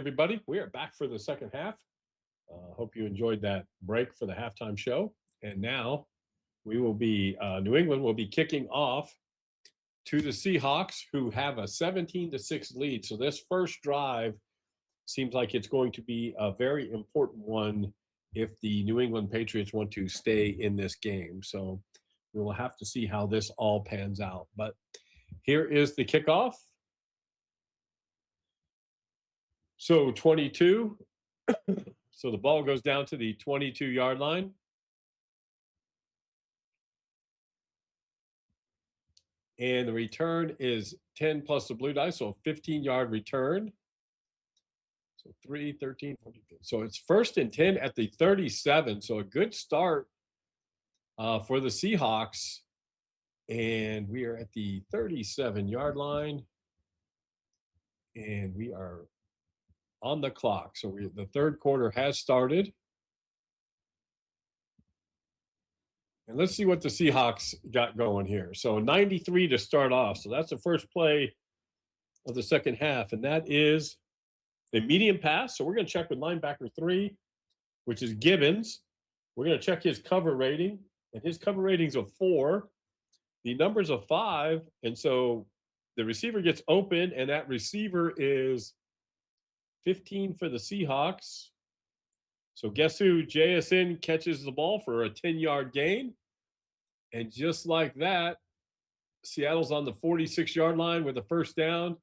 everybody. We are back for the second half. Hope you enjoyed that break for the halftime show. And now we will be, New England will be kicking off to the Seahawks, who have a 17-6 lead. So this first drive seems like it's going to be a very important one if the New England Patriots want to stay in this game. So we will have to see how this all pans out. But here is the kickoff. So 22. So the ball goes down to the 22-yard line. And the return is 10 plus the blue dice, so a 15-yard return. So 3, 13, 14. So it's 1st and 10 at the 37. So a good start for the Seahawks. And we are at the 37-yard line. And we are on the clock. So the third quarter has started. And let's see what the Seahawks got going here. So 93 to start off. So that's the first play of the second half. And that is a medium pass. So we're going to check with linebacker 3, which is Gibbons. We're going to check his cover rating. And his cover rating's a 4. The number's a 5. And so the receiver gets open, and that receiver is 15 for the Seahawks. So guess who? JSN catches the ball for a 10-yard gain. And just like that, Seattle's on the 46-yard line with a first down.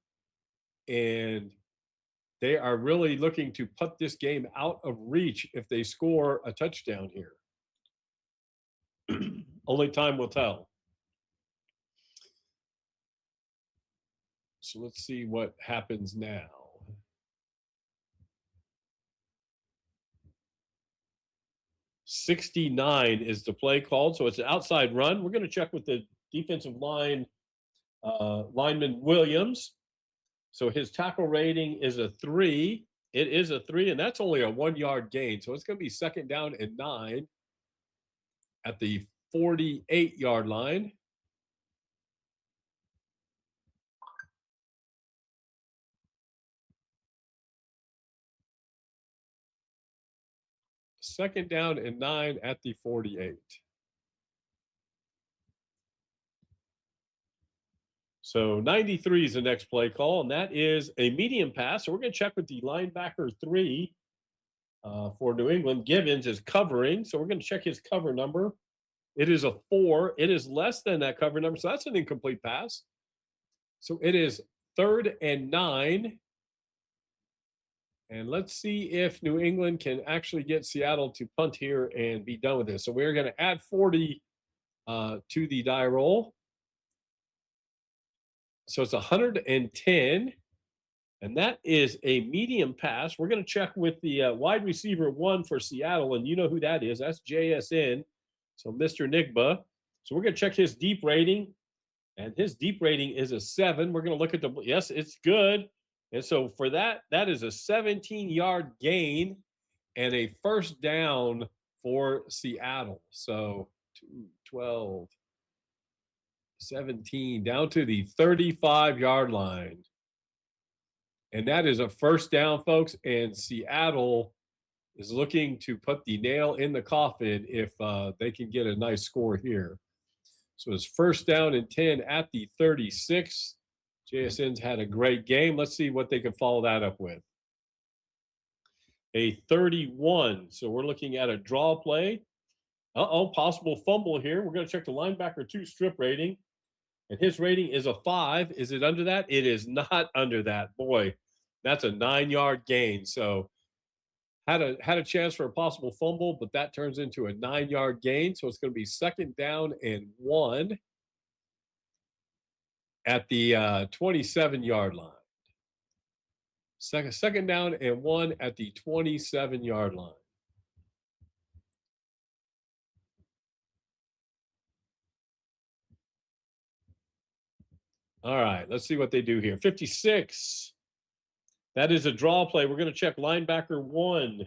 And they are really looking to put this game out of reach if they score a touchdown here. Only time will tell. So let's see what happens now. .69 is the play called, so it's an outside run. We're going to check with the defensive line lineman Williams. So his tackle rating is a 3. It is a 3, and that's only a 1-yard gain. So it's going to be 2nd down and 9 at the 48-yard line. Second down and 9 at the 48. So 93 is the next play call, and that is a medium pass. So we're going to check with the linebacker 3 for New England. Gibbons is covering, so we're going to check his cover number. It is a 4. It is less than that cover number, so that's an incomplete pass. So it is 3rd and 9. And let's see if New England can actually get Seattle to punt here and be done with this. So we're going to add 40 to the die roll. So it's 110. And that is a medium pass. We're going to check with the wide receiver 1 for Seattle. And you know who that is. That's JSN. So Mr. Nigba. So we're going to check his deep rating. And his deep rating is a 7. We're going to look at yes, it's good. And so for that, that is a 17-yard gain and a first down for Seattle. So 2, 12, 17, down to the 35-yard line. And that is a first down, folks. And Seattle is looking to put the nail in the coffin if they can get a nice score here. So it's first down and 10 at the 36. JSN's had a great game. Let's see what they can follow that up with. A 31. So we're looking at a draw play. Possible fumble here. We're going to check the linebacker 2 strip rating. And his rating is a 5. Is it under that? It is not under that. Boy, that's a 9-yard gain. So had a chance for a possible fumble, but that turns into a 9-yard gain. So it's going to be 2nd down and 1. At the 27-yard line. Second down and 1 at the 27-yard line. All right, let's see what they do here. 56. That is a draw play. We're going to check linebacker 1.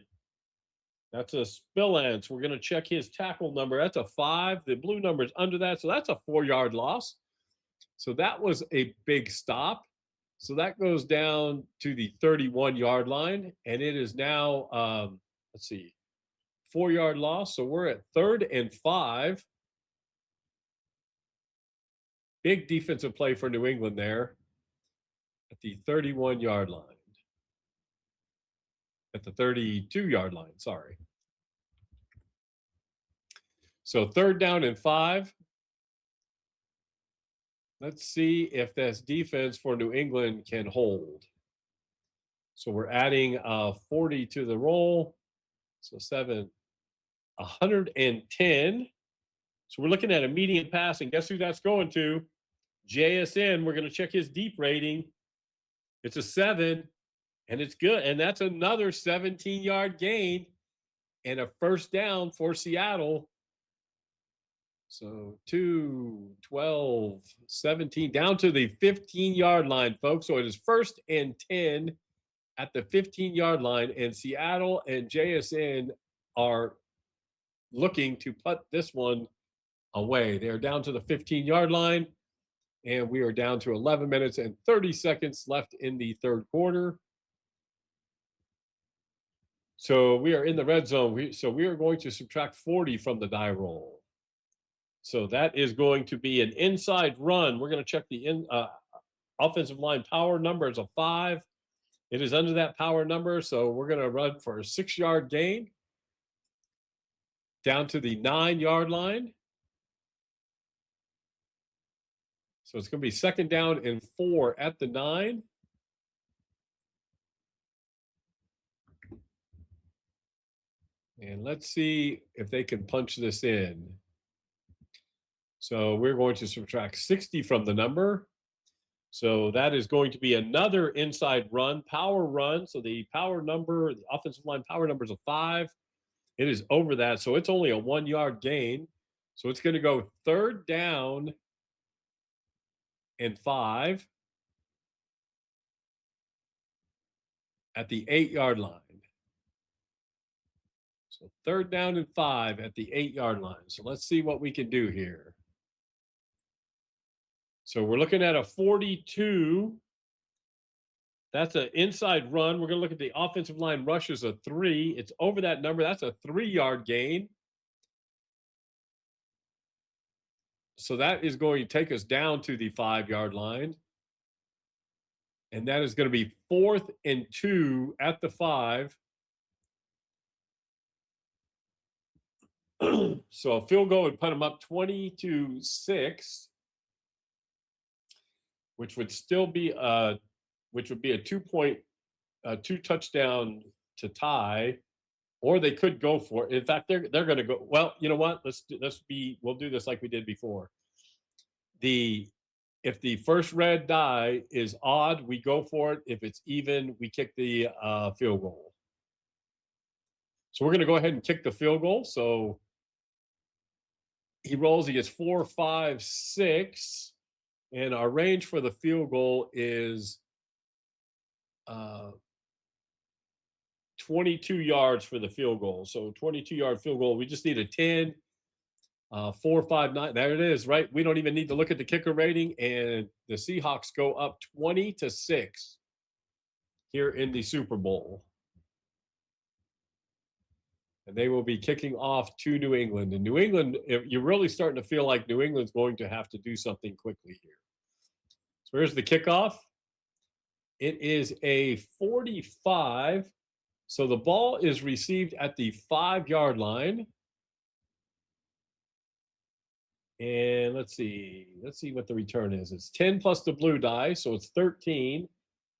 That's a Spillance. We're going to check his tackle number. That's a 5. The blue number is under that, so that's a 4-yard loss. So that was a big stop. So that goes down to the 31-yard line, and it is now, let's see, 4-yard loss. So we're at 3rd and 5. Big defensive play for New England there at the 31-yard line. At the 32-yard line, sorry. So 3rd down and 5. Let's see if this defense for New England can hold. So we're adding 40 to the roll. So 110. So we're looking at a median pass, and guess who that's going to? JSN. We're going to check his deep rating. It's a 7, and it's good. And that's another 17-yard gain and a first down for Seattle. So 2, 12, 17, down to the 15-yard line, folks. So it is 1st and 10 at the 15-yard line, and Seattle and JSN are looking to put this one away. They're down to the 15-yard line, and we are down to 11 minutes and 30 seconds left in the 3rd quarter. So we are in the red zone. We are going to subtract 40 from the die roll. So that is going to be an inside run. We're going to check the offensive line power number as a 5. It is under that power number, so we're going to run for a 6-yard gain down to the 9-yard line. So it's going to be 2nd down and 4 at the 9. And let's see if they can punch this in. So we're going to subtract 60 from the number. So that is going to be another inside run, power run. So the power number, the offensive line power number is a 5. It is over that. So it's only a 1-yard gain. So it's going to go 3rd down and 5 at the 8-yard line. So 3rd down and 5 at the 8-yard line. So let's see what we can do here. So we're looking at a 42. That's an inside run. We're going to look at the offensive line rush as a 3. It's over that number. That's a 3-yard gain. So that is going to take us down to the 5-yard line. And that is going to be 4th and 2 at the 5. So a field goal would put them up 20-6, which would still be which would be a 2 touchdown to tie, or they could go for it. In fact, they're going to go. Well, you know what? We'll do this like we did before. If the first red die is odd, we go for it. If it's even, we kick the field goal. So we're going to go ahead and kick the field goal. So he rolls. He gets 4, 5, 6, and our range for the field goal is 22 yards for the field goal. So 22-yard field goal. We just need a 10, 4, 5, 9. There it is, right? We don't even need to look at the kicker rating, and the Seahawks go up 20-6 here in the Super Bowl. And they will be kicking off to New England. And New England, you're really starting to feel like New England's going to have to do something quickly here. So here's the kickoff. It is a 45. So the ball is received at the 5-yard line. And let's see what the return is. It's 10 plus the blue die, so it's 13.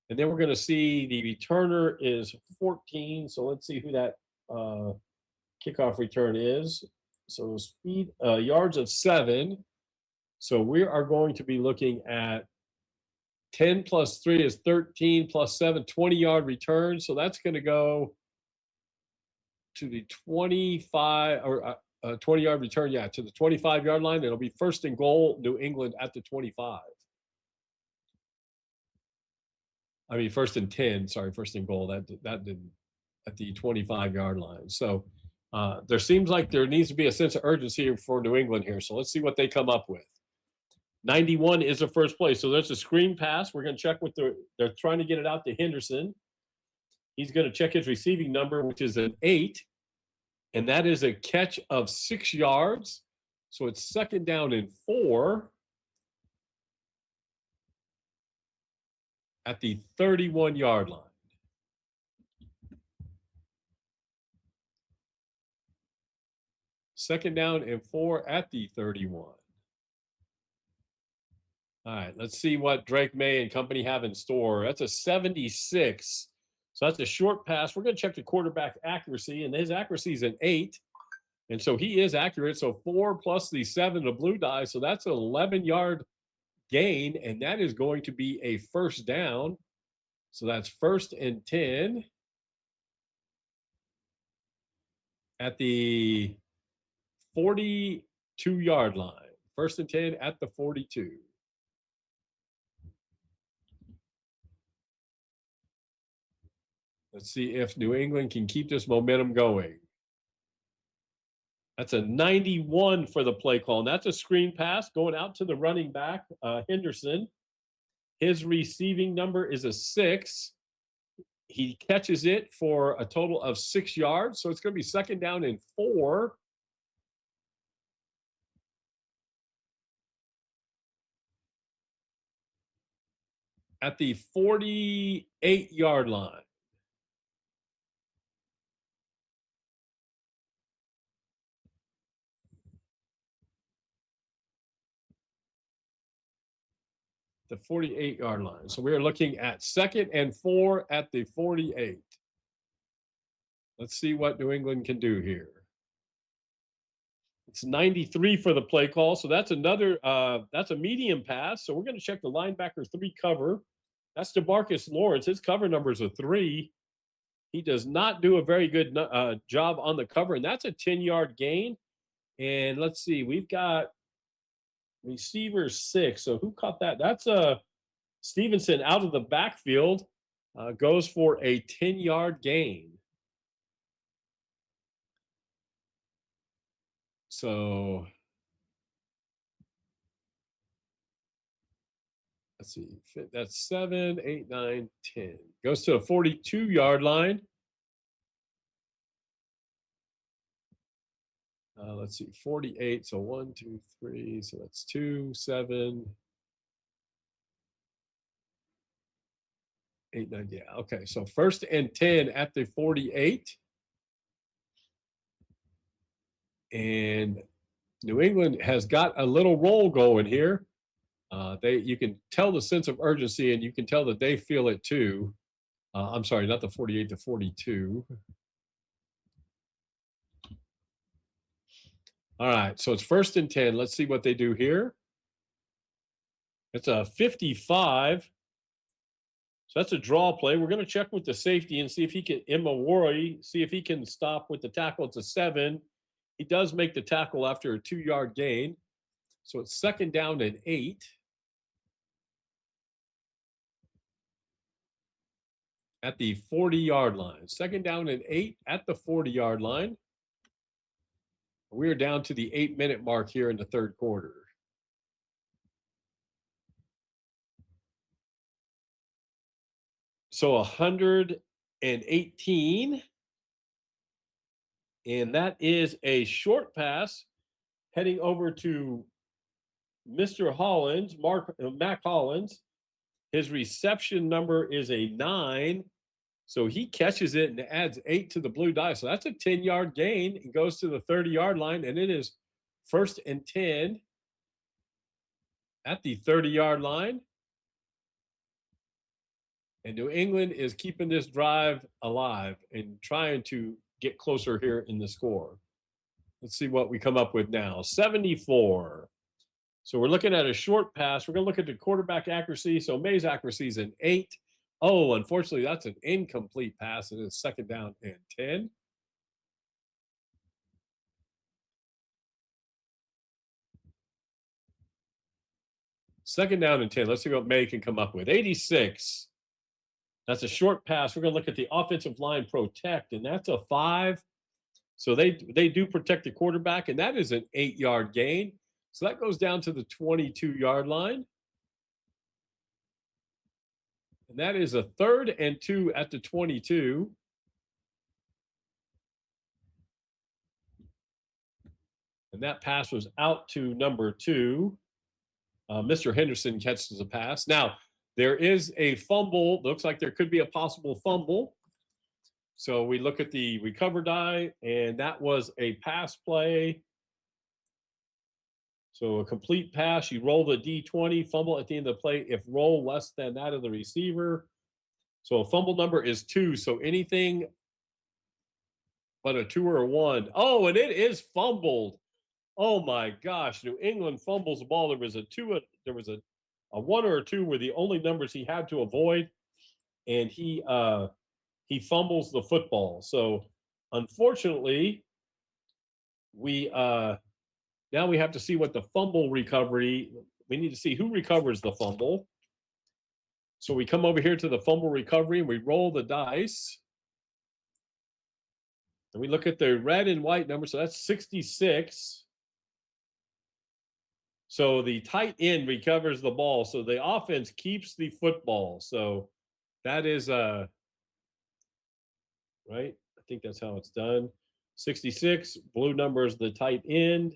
And then we're going to see the returner is 14. So let's see who that kickoff return is. So speed yards of 7. So we are going to be looking at 10 plus 3 is 13 plus 7, 20-yard return. So that's going to go to the 25 or 20-yard return, to the 25-yard line. It'll be 1st and goal, New England at the 25. I mean, 1st and 10. Sorry, 1st and goal. That didn't at the 25-yard line. So there seems like there needs to be a sense of urgency for New England here. So let's see what they come up with. 91 is the first play. So there's a screen pass. We're going to check with they're trying to get it out to Henderson. He's going to check his receiving number, which is an 8. And that is a catch of 6 yards. So it's second down and 4 at the 31-yard line. Second down and 4 at the 31. All right, let's see what Drake May and company have in store. That's a 76. So that's a short pass. We're going to check the quarterback accuracy, and his accuracy is an 8. And so he is accurate. So 4 plus the 7, the blue die. So that's an 11-yard gain, and that is going to be a first down. So that's first and 10 at the 42-yard line. First and 10 at the 42. Let's see if New England can keep this momentum going. That's a 91 for the play call, and that's a screen pass going out to the running back, Henderson. His receiving number is a 6. He catches it for a total of 6 yards, so it's going to be second down and 4. At the 48-yard line. The 48-yard line. So we are looking at second and 4 at the 48. Let's see what New England can do here. It's 93 for the play call. So that's another, that's a medium pass. So we're going to check the linebacker 3 cover. That's DeMarcus Lawrence. His cover number is a 3. He does not do a very good job on the cover, and that's a 10-yard gain. And let's see, we've got receiver 6. So who caught that? That's Stevenson out of the backfield, goes for a 10-yard gain. So let's see, that's 7, 8, 9, 10. Goes to a 42-yard line. Let's see, 48. So 1, 2, 3. So that's 2, 7, 8, 9. Yeah. Okay. So first and 10 at the 48. And New England has got a little roll going here. You can tell the sense of urgency, and you can tell that they feel it too. I'm sorry, not the 48 to 42. All right, so it's first and 10. Let's see what they do here. It's a 55. So that's a draw play. We're going to check with the safety and see if he can, Imawari, see if he can stop with the tackle. It's a 7. He does make the tackle after a 2-yard gain. So it's second down and 8. At the 40-yard line. Second down and 8 at the 40-yard line. We're down to the 8-minute mark here in the third quarter. So 118. And that is a short pass heading over to Mr. Hollins, Mac Hollins. His reception number is a 9. So he catches it and adds 8 to the blue die. So that's a 10-yard gain. It goes to the 30-yard line, and it is first and 10 at the 30-yard line. And New England is keeping this drive alive and trying to get closer here in the score. Let's see what we come up with now. 74. So we're looking at a short pass. We're going to look at the quarterback accuracy. So May's accuracy is an 8. Oh, unfortunately, that's an incomplete pass, and it's second down and 10. Second down and 10. Let's see what May can come up with. 86. That's a short pass. We're going to look at the offensive line protect, and that's a 5. So they do protect the quarterback, and that is an 8-yard gain. So that goes down to the 22-yard line. And that is a 3rd and 2 at the 22. And that pass was out to number 2. Mr. Henderson catches the pass. Now, there is a fumble. Looks like there could be a possible fumble. So we look at the recover die, and that was a pass play. So a complete pass, you roll the D20, fumble at the end of the play if roll less than that of the receiver. So a fumble number is 2. So anything but a 2 or a 1. Oh, and it is fumbled. Oh my gosh, New England fumbles the ball. There was a 2, there was a 1 or a 2 were the only numbers he had to avoid, and he fumbles the football. So unfortunately, we now we have to see what the fumble recovery. We need to see who recovers the fumble. So we come over here to the fumble recovery and we roll the dice. And we look at the red and white number. So that's 66. So the tight end recovers the ball. So the offense keeps the football. So that is right. I think that's how it's done. 66, blue number is the tight end.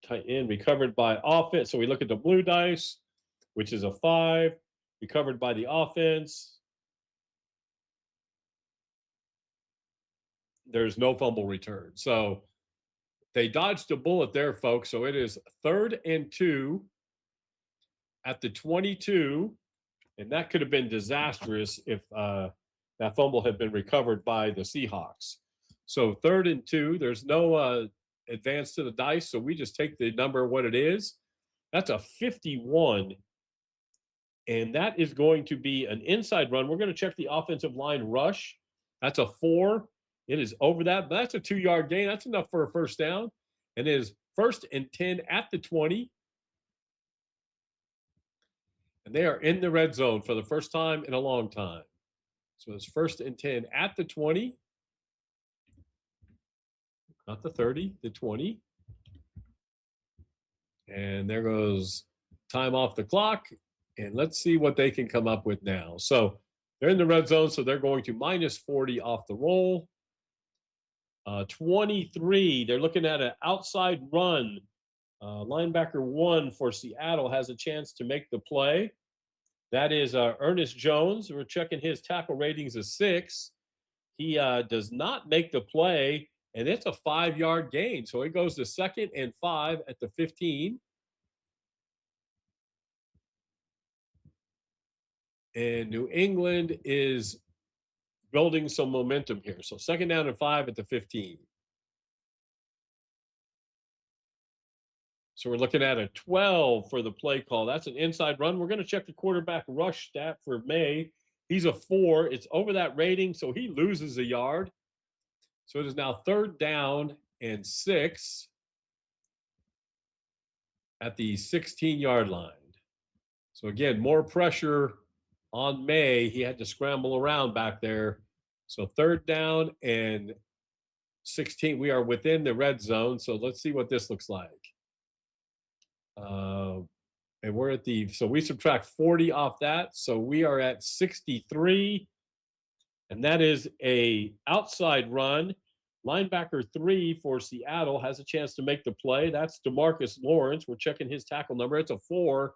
Tight end recovered by offense. So we look at the blue dice, which is a 5, recovered by the offense. There's no fumble return. So they dodged a bullet there, folks. So it is 3rd and 2 at the 22. And that could have been disastrous if that fumble had been recovered by the Seahawks. So 3rd and 2, there's no advance to the dice. So we just take the number what it is. That's a 51. And that is going to be an inside run. We're going to check the offensive line rush. That's a 4. It is over that, but that's a 2-yard gain. That's enough for a first down. And it is 1st and 10 at the 20. And they are in the red zone for the first time in a long time. So it's 1st and 10 at the 20. Not the 30, the 20. And there goes time off the clock. And let's see what they can come up with now. So they're in the red zone, so they're going to minus 40 off the roll. 23, they're looking at an outside run. Linebacker 1 for Seattle has a chance to make the play. That is Ernest Jones. We're checking his tackle ratings as 6. He does not make the play, and it's a 5-yard gain. So it goes to 2nd and 5 at the 15. And New England is building some momentum here. So 2nd down and 5 at the 15. So we're looking at a 12 for the play call. That's an inside run. We're going to check the quarterback rush stat for May. He's a 4. It's over that rating, so he loses a yard. So it is now 3rd down and 6 at the 16-yard line. So again, more pressure on May. He had to scramble around back there. So 3rd down and 16. We are within the red zone. So let's see what this looks like. And we're at so we subtract 40 off that. So we are at 63. And that is a outside run. Linebacker 3 for Seattle has a chance to make the play. That's DeMarcus Lawrence. We're checking his tackle number. It's a 4.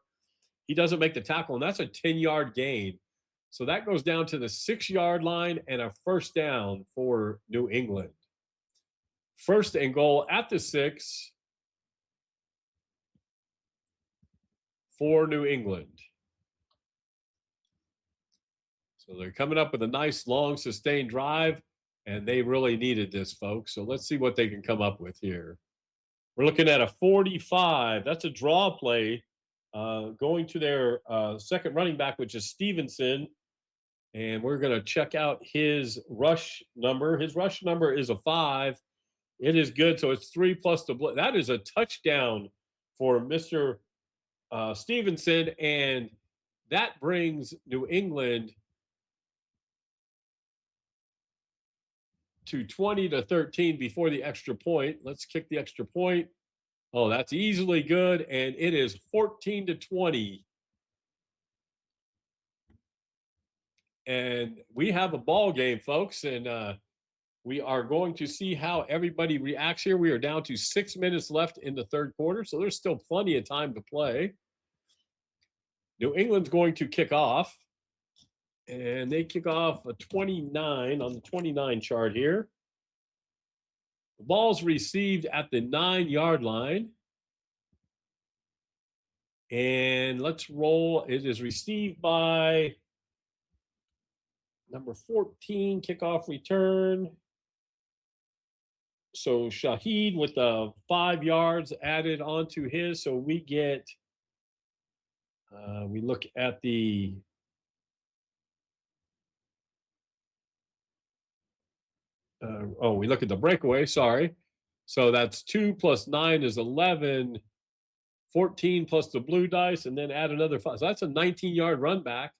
He doesn't make the tackle, and that's a 10-yard gain. So that goes down to the 6-yard line and a first down for New England. 1st and goal at the 6 for New England. So they're coming up with a nice, long, sustained drive, and they really needed this, folks. So let's see what they can come up with here. We're looking at a 45. That's a draw play going to their second running back, which is Stevenson. And we're going to check out his rush number. His rush number is a 5. It is good. So it's 3 plus the that is a touchdown for Mr. Stevenson. And that brings New England to 20-13 before the extra point. Let's kick the extra point. Oh, that's easily good, and it is 14-20. And we have a ball game, folks, and we are going to see how everybody reacts here. We are down to 6 minutes left in the third quarter, so there's still plenty of time to play. New England's going to kick off, and they kick off a 29 on the 29 chart here. The ball's received at the 9-yard line. And let's roll. It is received by number 14, kickoff return. So Shaheed with the 5 yards added onto his. So we get, we look at the we look at the breakaway, sorry. So that's 2 plus 9 is 11, 14 plus the blue dice, and then add another 5. So that's a 19-yard run back.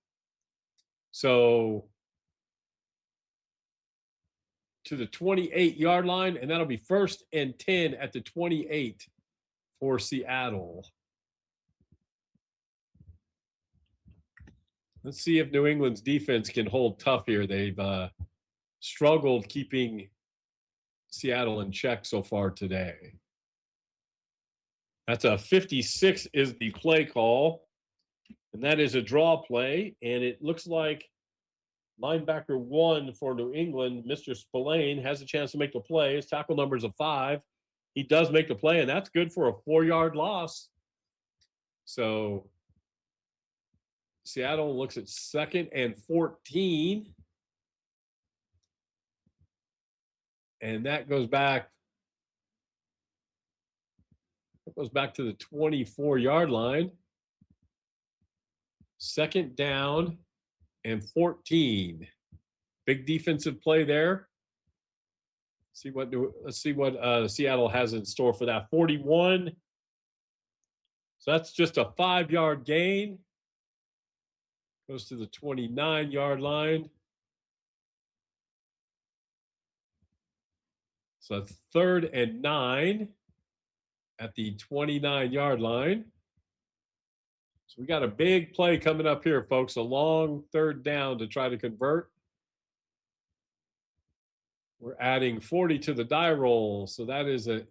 So to the 28-yard line, and that'll be 1st and 10 at the 28 for Seattle. Let's see if New England's defense can hold tough here. They've struggled keeping Seattle in check so far today. That's a 56 is the play call, and that is a draw play, and it looks like linebacker 1 for New England, Mr. Spillane, has a chance to make the play. His tackle number is a 5. He does make the play, and that's good for a 4-yard loss. So Seattle looks at 2nd and 14. And that goes back to the 24-yard line. 2nd down and 14. Big defensive play there. Let's see what Seattle has in store for that. 41. So that's just a 5-yard gain. Goes to the 29-yard line. So that's 3rd and 9 at the 29-yard line. So we got a big play coming up here, folks. A long 3rd down to try to convert. We're adding 40 to the die roll. So that is a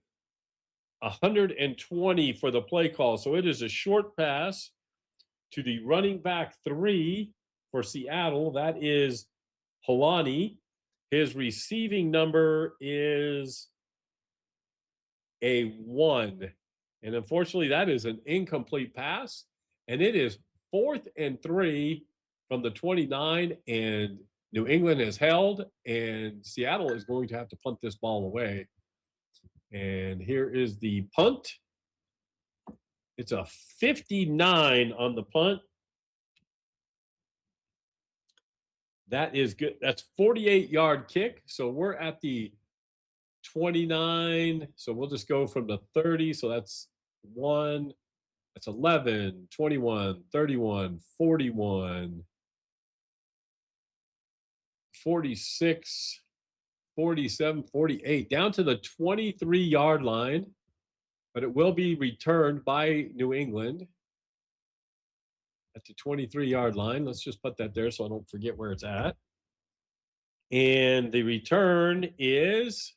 120 for the play call. So it is a short pass to the running back 3 for Seattle. That is Holani. His receiving number is a 1. And unfortunately, that is an incomplete pass. And it is 4th and 3 from the 29. And New England has held. And Seattle is going to have to punt this ball away. And here is the punt. It's a 59 on the punt. That is good. That's 48-yard kick. So we're at the 29. So we'll just go from the 30. So that's 1. That's 11, 21, 31, 41, 46, 47, 48. Down to the 23-yard line. But it will be returned by New England at the 23-yard line. Let's just put that there so I don't forget where it's at. And the return is,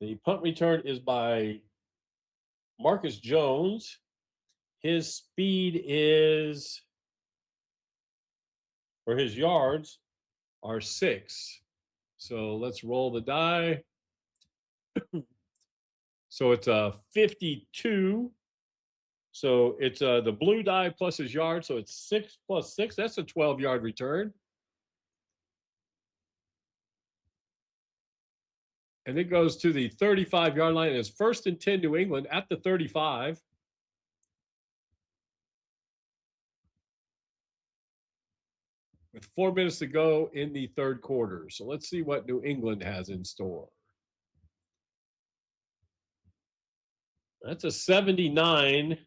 the punt return is by Marcus Jones. His speed is, for his yards, are 6. So let's roll the die. So it's a 52. So it's the blue die plus his yard. So it's 6 plus 6. That's a 12-yard return. And it goes to the 35-yard line. And it's 1st and 10 New England at the 35. With 4 minutes to go in the third quarter. So let's see what New England has in store. That's a 79.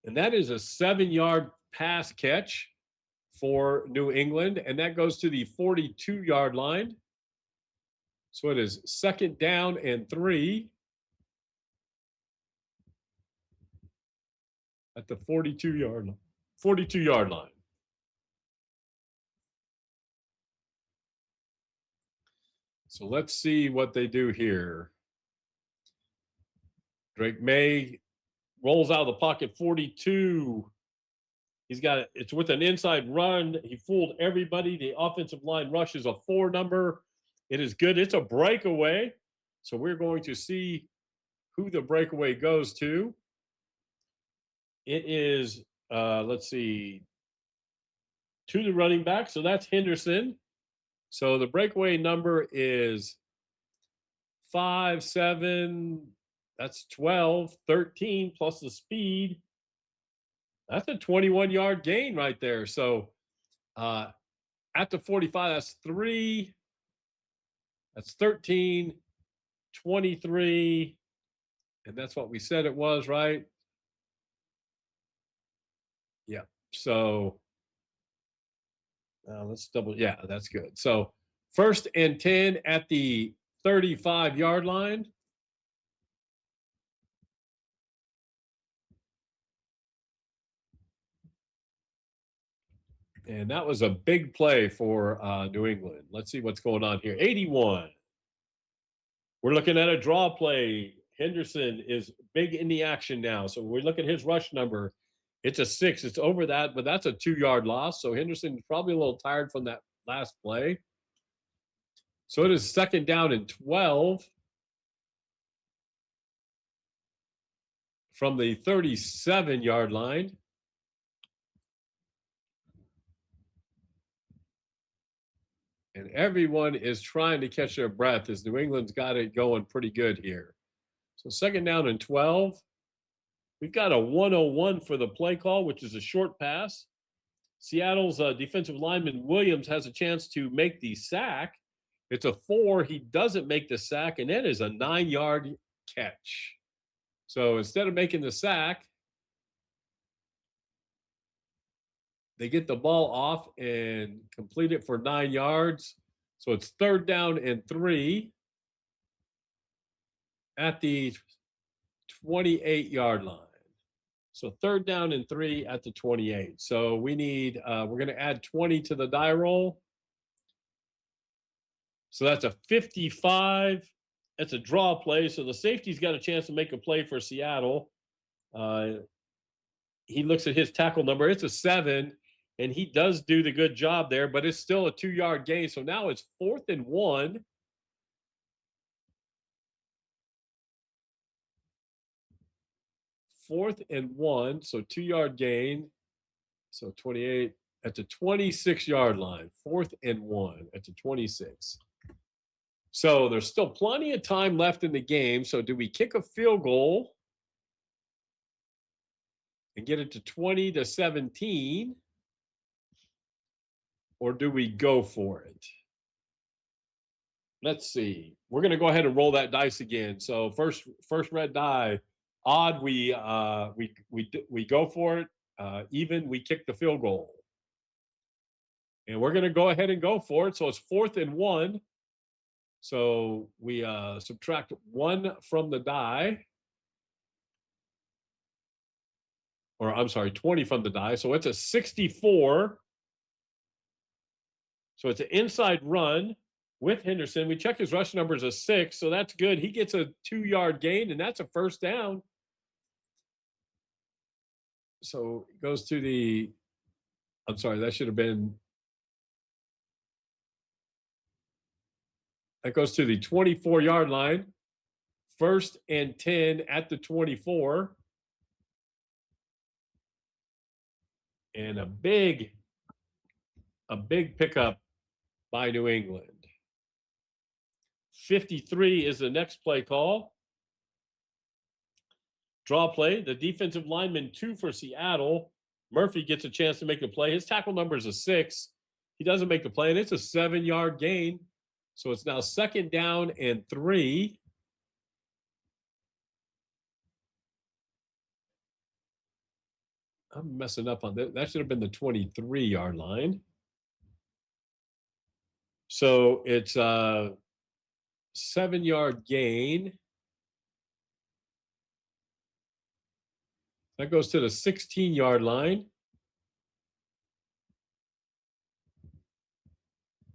And that is a 7-yard pass catch for New England, and that goes to the 42-yard line. So it is 2nd down and 3 at the 42-yard line. So let's see what they do here. Drake May rolls out of the pocket 42. It's with an inside run. He fooled everybody. The offensive line rush is a 4 number. It is good. It's a breakaway. So we're going to see who the breakaway goes to. It is, let's see, to the running back. So that's Henderson. So the breakaway number is 5, 7, that's 12, 13 plus the speed. That's a 21-yard gain right there. So at the 45, that's 3, that's 13, 23, and that's what we said it was, right? Yeah. So let's double. Yeah, that's good. So 1st and 10 at the 35-yard line. And that was a big play for New England. Let's see what's going on here. 81. We're looking at a draw play. Henderson is big in the action now. So we look at his rush number. It's a 6. It's over that, but that's a 2-yard loss. So Henderson's probably a little tired from that last play. So it is 2nd down and 12 from the 37-yard line. And everyone is trying to catch their breath as New England's got it going pretty good here. So 2nd down and 12. We've got a 101 for the play call, which is a short pass. Seattle's defensive lineman Williams has a chance to make the sack. It's a 4. He doesn't make the sack, and that is a 9-yard catch. So instead of making the sack, they get the ball off and complete it for 9 yards. So it's 3rd down and 3 at the 28-yard line. So 3rd down and 3 at the 28. So we need, we're going to add 20 to the die roll. So that's a 55. That's a draw play. So the safety's got a chance to make a play for Seattle. He looks at his tackle number. It's a 7, and he does do the good job there, but it's still a 2-yard gain. So now it's 4th and 1. Fourth and 1, so 2-yard gain. So 28 at the 26-yard line. 4th and 1 at the 26. So there's still plenty of time left in the game. So do we kick a field goal and get it to 20-17? Or do we go for it? Let's see. We're going to go ahead and roll that dice again. So first red die. Odd, we go for it. Even, we kick the field goal. And we're going to go ahead and go for it. So it's 4th and 1. So we subtract 1 from the die. Or I'm sorry, 20 from the die. So it's a 64. So it's an inside run with Henderson. We check his rush numbers as 6, so that's good. He gets a 2-yard gain, and that's a 1st down. So it goes to the, I'm sorry, that should have been, that goes to the 24-yard line. 1st and 10 at the 24. And a big pickup by New England. 53 is the next play call. Draw play. The defensive lineman 2 for Seattle. Murphy gets a chance to make the play. His tackle number is a 6. He doesn't make the play, and it's a 7-yard gain. So it's now 2nd down and 3. I'm messing up on that. That should have been the 23-yard line. So it's a 7-yard gain. That goes to the 16-yard line.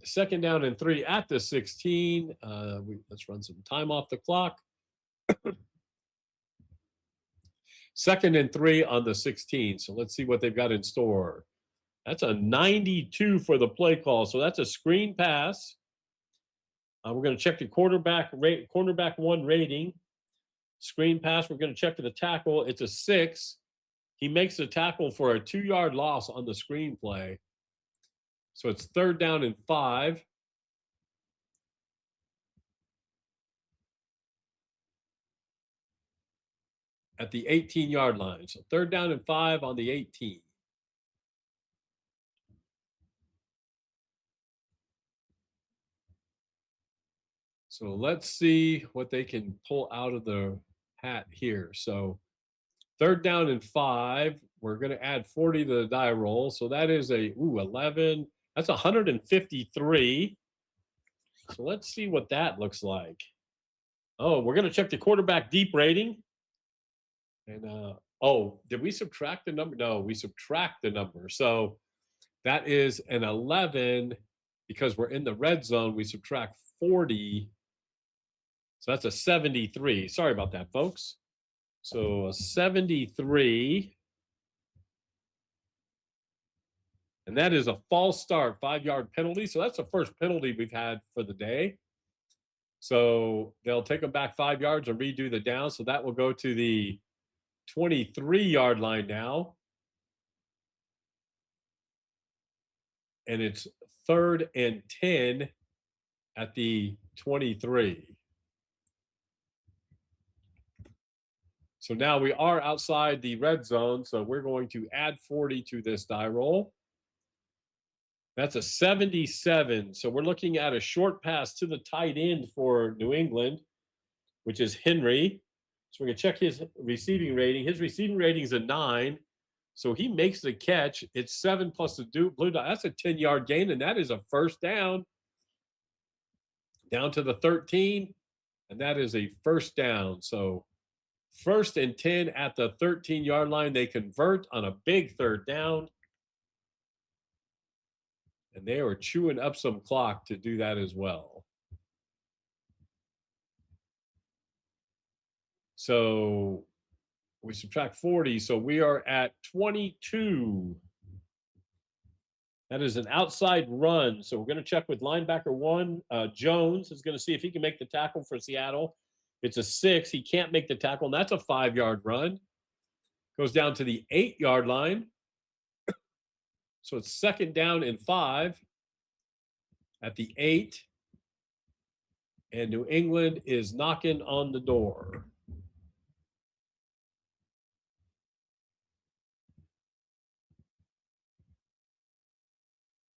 Second down and 3 at the 16. Let's run some time off the clock. Second and 3 on the 16. So let's see what they've got in store. That's a 92 for the play call. So that's a screen pass. We're going to check the cornerback 1 rating. Screen pass, we're going to check the tackle. It's a 6. He makes the tackle for a 2-yard loss on the screen play. So it's third down and 5. At the 18-yard line. So third down and 5 on the 18. So let's see what they can pull out of the hat here. So third down and 5. We're going to add 40 to the die roll. So that is 11. That's 153. So let's see what that looks like. Oh, we're going to check the quarterback deep rating. And did we subtract the number? No, we subtract the number. So that is an 11 because we're in the red zone. We subtract 40. So that's a 73. Sorry about that, folks. So a 73. And that is a false start, 5-yard penalty. So that's the first penalty we've had for the day. So they'll take them back 5 yards and redo the down. So that will go to the 23-yard line now. And it's third and 10 at the 23. So now we are outside the red zone. So we're going to add 40 to this die roll. That's a 77. So we're looking at a short pass to the tight end for New England, which is Henry. So we're going to check his receiving rating. His receiving rating is a 9. So he makes the catch. It's 7 plus the blue dot. That's a 10-yard gain, and that is a first down. Down to the 13, and that is a first down. So first and 10 at the 13-yard line. They convert on a big third down. And they are chewing up some clock to do that as well. So we subtract 40. So we are at 22. That is an outside run. So we're going to check with linebacker 1. Jones is going to see if he can make the tackle for Seattle. It's a 6. He can't make the tackle, and that's a 5-yard run. Goes down to the 8-yard line. So it's second down and 5 at the 8. And New England is knocking on the door.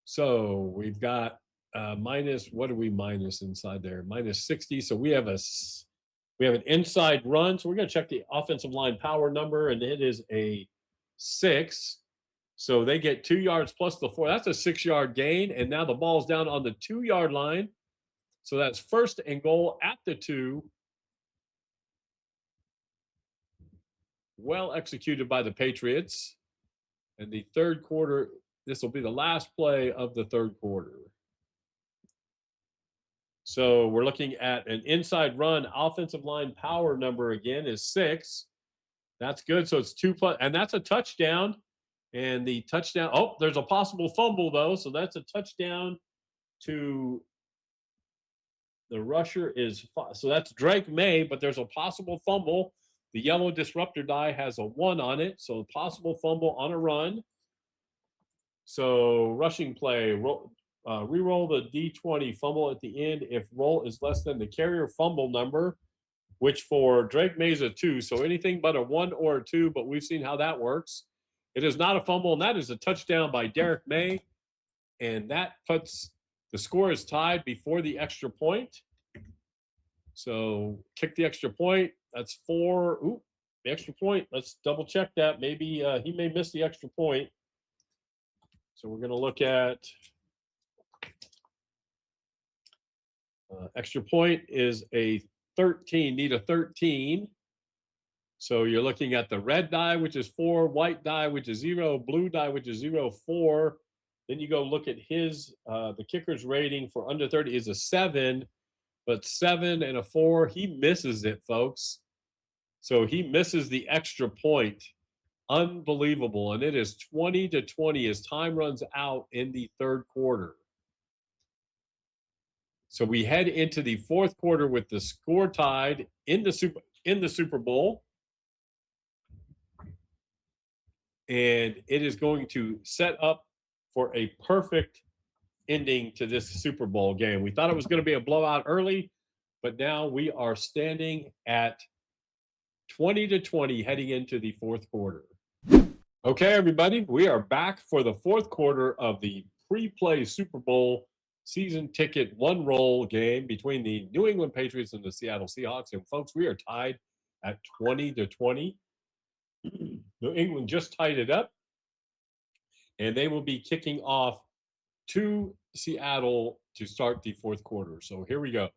So we've got minus, what do we minus inside there? Minus 60. So we have an inside run. So we're going to check the offensive line power number, and it is a 6. So they get 2 yards plus the 4. That's a 6-yard gain. And now the ball's down on the 2-yard line. So that's first and goal at the 2. Well executed by the Patriots. And the third quarter, this will be the last play of the third quarter. So we're looking at an inside run. Offensive line power number again is 6. That's good. So it's 2 plus, and that's a touchdown. And the touchdown, there's a possible fumble, though. So that's a touchdown to the rusher is, so that's Drake May, but there's a possible fumble. The yellow disruptor die has a 1 on it. So possible fumble on a run. So rushing play, re-roll the D20, fumble at the end if roll is less than the carrier fumble number, which for Drake May is a 2. So anything but a 1 or a 2, but we've seen how that works. It is not a fumble, and that is a touchdown by Derek May. And that puts the score is tied before the extra point. So kick the extra point. That's 4. The extra point, let's double check that. Maybe he may miss the extra point. So we're going to look at extra point is a 13, need a 13. So you're looking at the red die, which is 4, white die, which is 0, blue die, which is 0, 4. Then you go look at his, the kicker's rating for under 30 is a 7, but 7 and a 4, he misses it, folks. So he misses the extra point. Unbelievable. And it is 20-20 as time runs out in the third quarter. So we head into the fourth quarter with the score tied in the Super Bowl. And it is going to set up for a perfect ending to this Super Bowl game. We thought it was going to be a blowout early, but now we are standing at 20-20 heading into the fourth quarter. Okay, everybody, we are back for the fourth quarter of the pre-play Super Bowl season ticket one roll game between the New England Patriots and the Seattle Seahawks. And folks, we are tied at 20-20. New England just tied it up, and they will be kicking off to Seattle to start the fourth quarter. So here we go.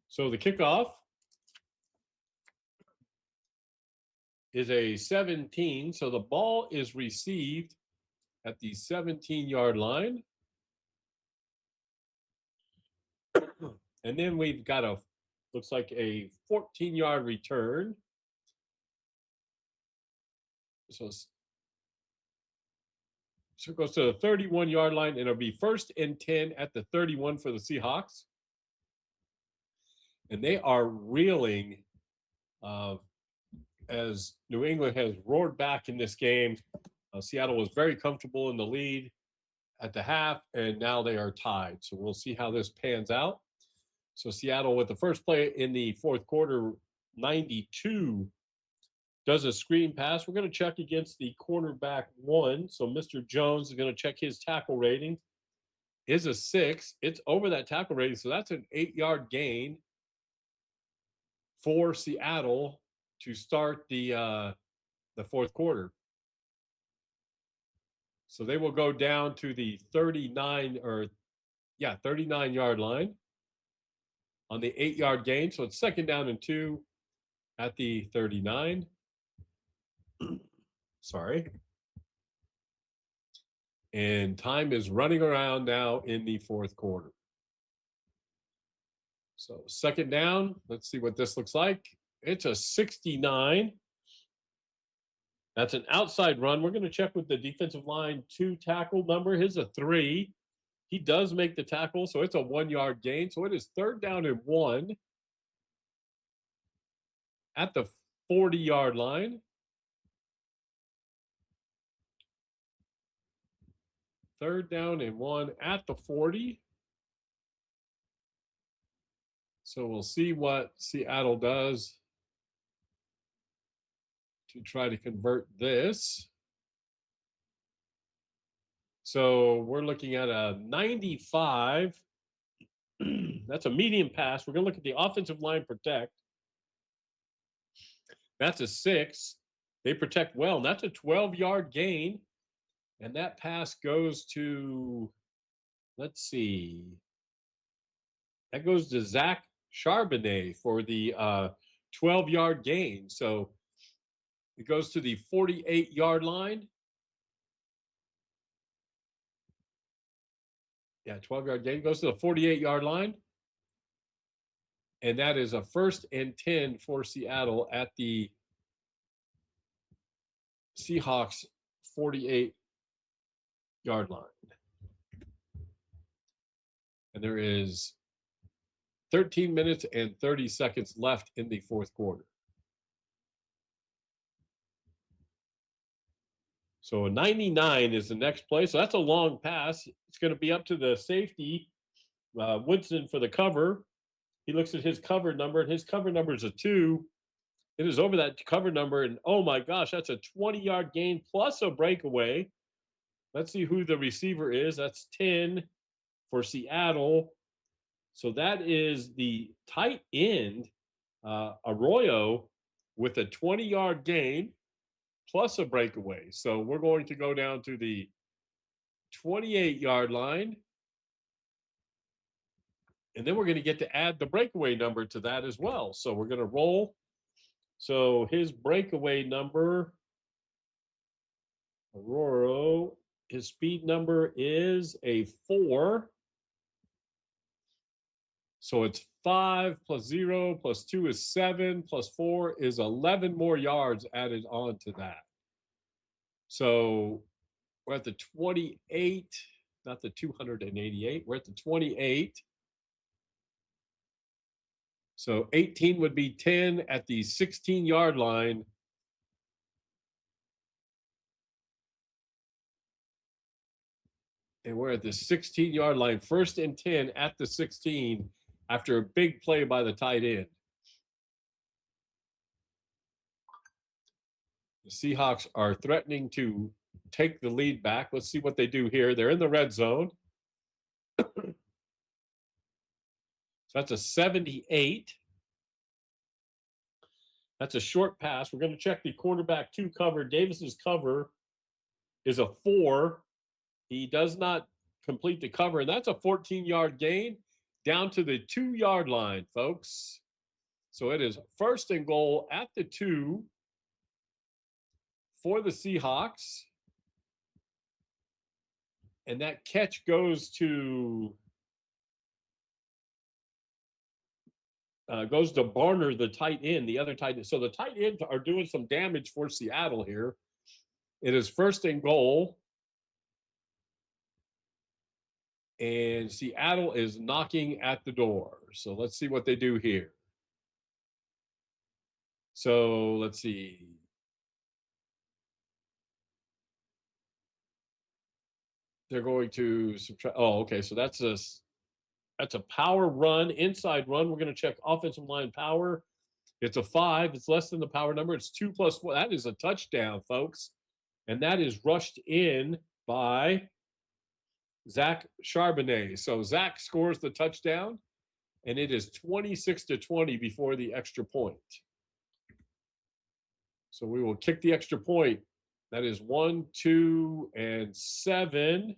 So the kickoff is a 17. So the ball is received at the 17-yard line. And then we've got looks like a 14-yard return. So it goes to the 31-yard line, and it'll be 1st and 10 at the 31 for the Seahawks. And they are reeling as New England has roared back in this game. Seattle was very comfortable in the lead at the half, and now they are tied. So we'll see how this pans out. So Seattle, with the first play in the fourth quarter, 92, does a screen pass. We're going to check against the cornerback 1. So Mr. Jones is going to check his tackle rating. Is a 6. It's over that tackle rating, so that's an 8-yard gain for Seattle to start the fourth quarter. So they will go down to the 39-yard line on the 8-yard gain. So it's 2nd down and 2 at the 39. Sorry. And time is running around now in the fourth quarter. So 2nd down, let's see what this looks like. It's a 69. That's an outside run. We're going to check with the defensive line 2 tackle number. His a 3. He does make the tackle, so it's a 1-yard gain. So it is 3rd down and 1 at the 40-yard line. 3rd down and 1 at the 40. So we'll see what Seattle does to try to convert this. So we're looking at a 95. That's a medium pass. We're going to look at the offensive line protect. That's a 6. They protect well, and that's a 12-yard gain. And that pass goes to, let's see, that goes to Zach Charbonnet for the 12-yard gain. So it goes to the 48-yard line. Yeah, 12-yard gain goes to the 48-yard line. And that is a 1st and 10 for Seattle at the Seahawks 48-yard line. And there is 13 minutes and 30 seconds left in the fourth quarter. So a 99 is the next play. So that's a long pass. It's going to be up to the safety, Woodson, for the cover. He looks at his cover number, and his cover number is a 2. It is over that cover number, and oh my gosh, that's a 20-yard gain plus a breakaway. Let's see who the receiver is. That's 10 for Seattle. So that is the tight end, Arroyo with a 20-yard gain plus a breakaway. So we're going to go down to the 28-yard line. And then we're going to get to add the breakaway number to that as well. So we're going to roll. So his breakaway number, Aurora, his speed number is a 4. So it's 5 plus 0 plus 2 is 7 plus 4 is 11 more yards added on to that. So we're at the 28, not the 288. We're at the 28. So 18 would be 10 at the 16-yard line. And we're at the 16-yard line, 1st and 10 at the 16 after a big play by the tight end. The Seahawks are threatening to take the lead back. Let's see what they do here. They're in the red zone. So that's a 78. That's a short pass. We're going to check the quarterback 2 cover. Davis's cover is a 4. He does not complete the cover, and that's a 14-yard gain down to the 2-yard line, folks. So it is 1st and goal at the 2 for the Seahawks. And that catch goes to Barner, the tight end, the other tight end. So the tight ends are doing some damage for Seattle here. It is 1st and goal. And Seattle is knocking at the door. So let's see what they do here. So let's see. They're going to subtract. Oh, okay. So that's a power run, inside run. We're going to check offensive line power. It's a 5. It's less than the power number. It's 2 plus 4. That is a touchdown, folks. And that is rushed in by Zach Charbonnet. So Zach scores the touchdown, and it is 26-20 before the extra point. So we will kick the extra point. That is 1, 2, and 7.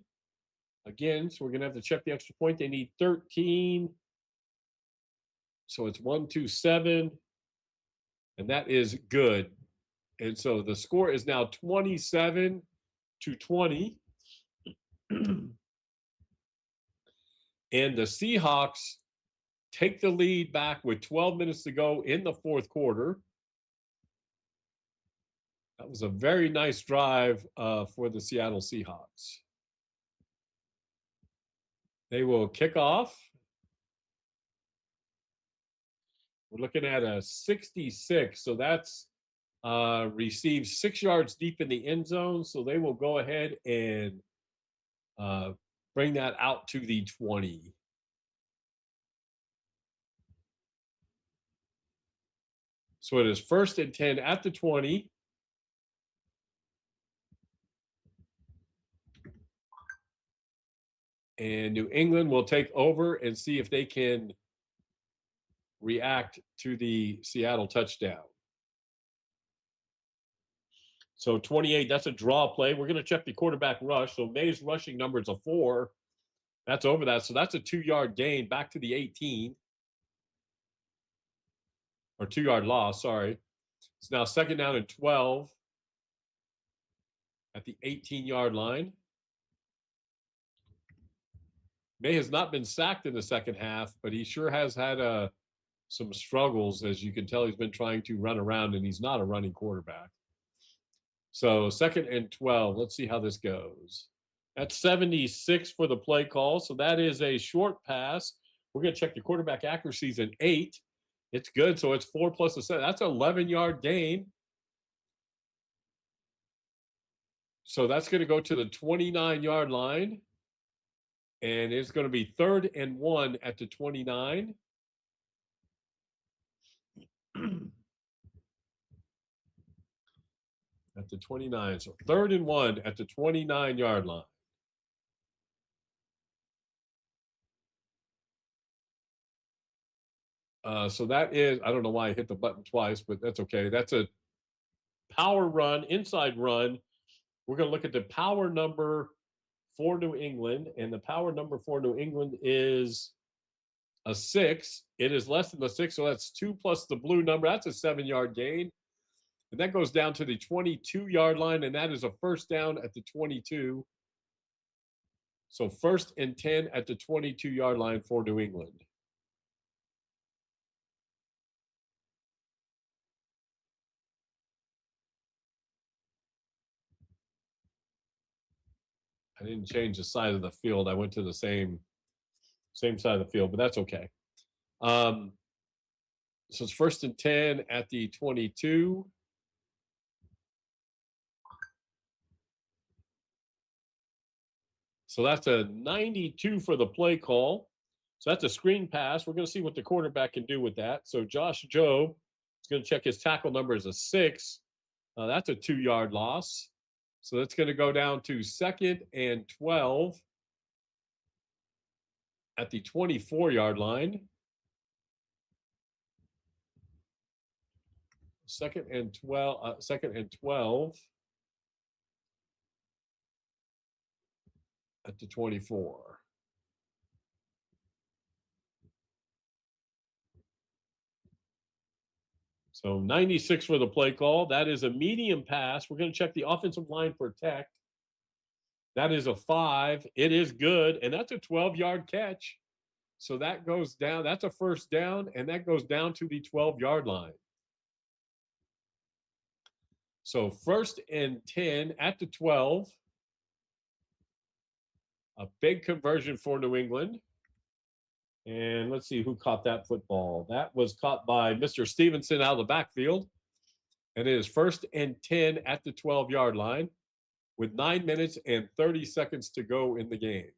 Again, so we're going to have to check the extra point. They need 13. So it's 1, 2, 7. And that is good. And so the score is now 27-20. And the Seahawks take the lead back with 12 minutes to go in the 4th quarter. That was a very nice drive for the Seattle Seahawks. They will kick off. We're looking at a 66. So that's received 6 yards deep in the end zone. So they will go ahead and bring that out to the 20. So it is 1st and 10 at the 20. And New England will take over and see if they can react to the Seattle touchdown. So 28, that's a draw play. We're going to check the quarterback rush. So May's rushing number is a 4. That's over that. So that's a 2-yard gain back to the 18. Or 2-yard loss, sorry. It's now 2nd down and 12 at the 18-yard line. May has not been sacked in the second half, but he sure has had some struggles. As you can tell, he's been trying to run around, and he's not a running quarterback. So 2nd and 12. Let's see how this goes. That's 76 for the play call. So that is a short pass. We're going to check the quarterback accuracy is an 8. It's good. So it's 4 plus a 7. That's an 11-yard gain. So that's going to go to the 29-yard line. And it's going to be 3rd and 1 at the 29. At the 29. So 3rd and 1 at the 29-yard line. So that is, I don't know why I hit the button twice, but that's okay. That's a power run, inside run. We're going to look at the power number for New England, and the power number for New England is a 6. It is less than the 6, so that's 2 plus the blue number. That's a 7-yard gain. And that goes down to the 22-yard line, and that is a first down at the 22. So 1st and 10 at the 22-yard line for New England. I didn't change the side of the field. I went to the same side of the field, but that's okay. So it's 1st and 10 at the 22. So that's a 92 for the play call. So that's a screen pass. We're going to see what the quarterback can do with that. So Josh Jobe is going to check his tackle number as a 6. That's a 2-yard loss. So that's going to go down to 2nd and 12 at the 24-yard line. 2nd and 12 at the 24. So 96 for the play call. That is a medium pass. We're going to check the offensive line protect. That is a 5. It is good, and that's a 12-yard catch. So that goes down. That's a first down, and that goes down to the 12-yard line. So 1st and 10 at the 12. A big conversion for New England. And let's see who caught that football. That was caught by Mr. Stevenson out of the backfield. And it is 1st and 10 at the 12-yard line with 9 minutes and 30 seconds to go in the game.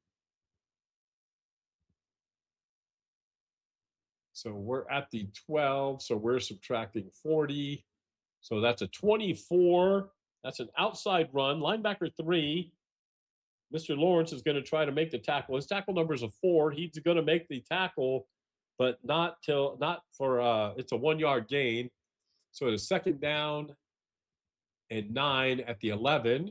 So we're at the 12, so we're subtracting 40. So that's a 24. That's an outside run. Linebacker 3. Mr. Lawrence is going to try to make the tackle. His tackle number is a 4. He's going to make the tackle, but not for it's a 1-yard gain. So it is 2nd down and 9 at the 11.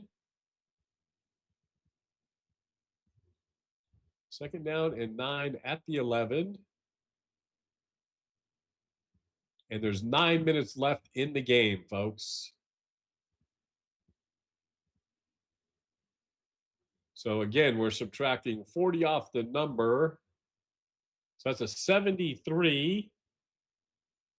2nd down and 9 at the 11. And there's 9 minutes left in the game, folks. So again, we're subtracting 40 off the number. So that's a 73.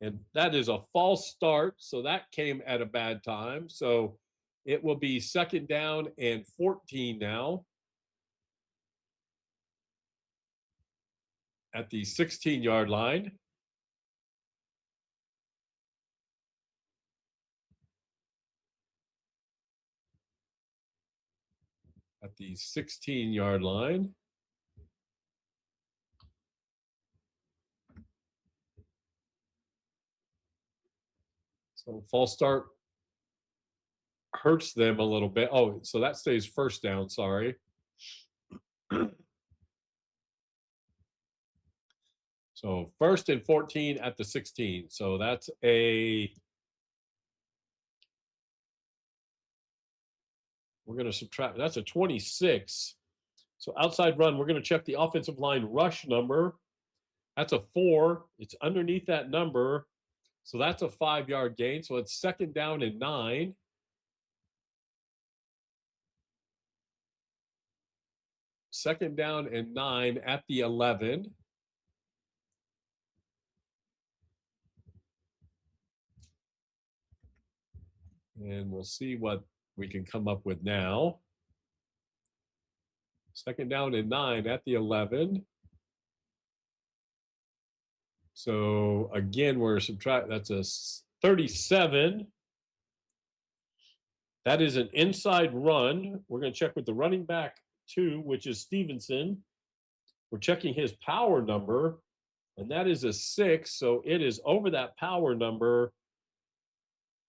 And that is a false start. So that came at a bad time. So it will be 2nd down and 14 now at the 16-yard line. At the 16-yard line. So false start hurts them a little bit. Oh, so that stays 1st down, sorry. So 1st and 14 at the 16. So that's we're going to subtract, that's a 26. So outside run, we're going to check the offensive line rush number. That's a 4. It's underneath that number. So that's a 5-yard gain. So it's 2nd down and 9. Second down and 9 at the 11. And we'll see what we can come up with now. 2nd down and 9 at the 11. So again, we're subtracting, that's a 37. That is an inside run. We're going to check with the running back 2, which is Stevenson. We're checking his power number, and that is a 6. So it is over that power number,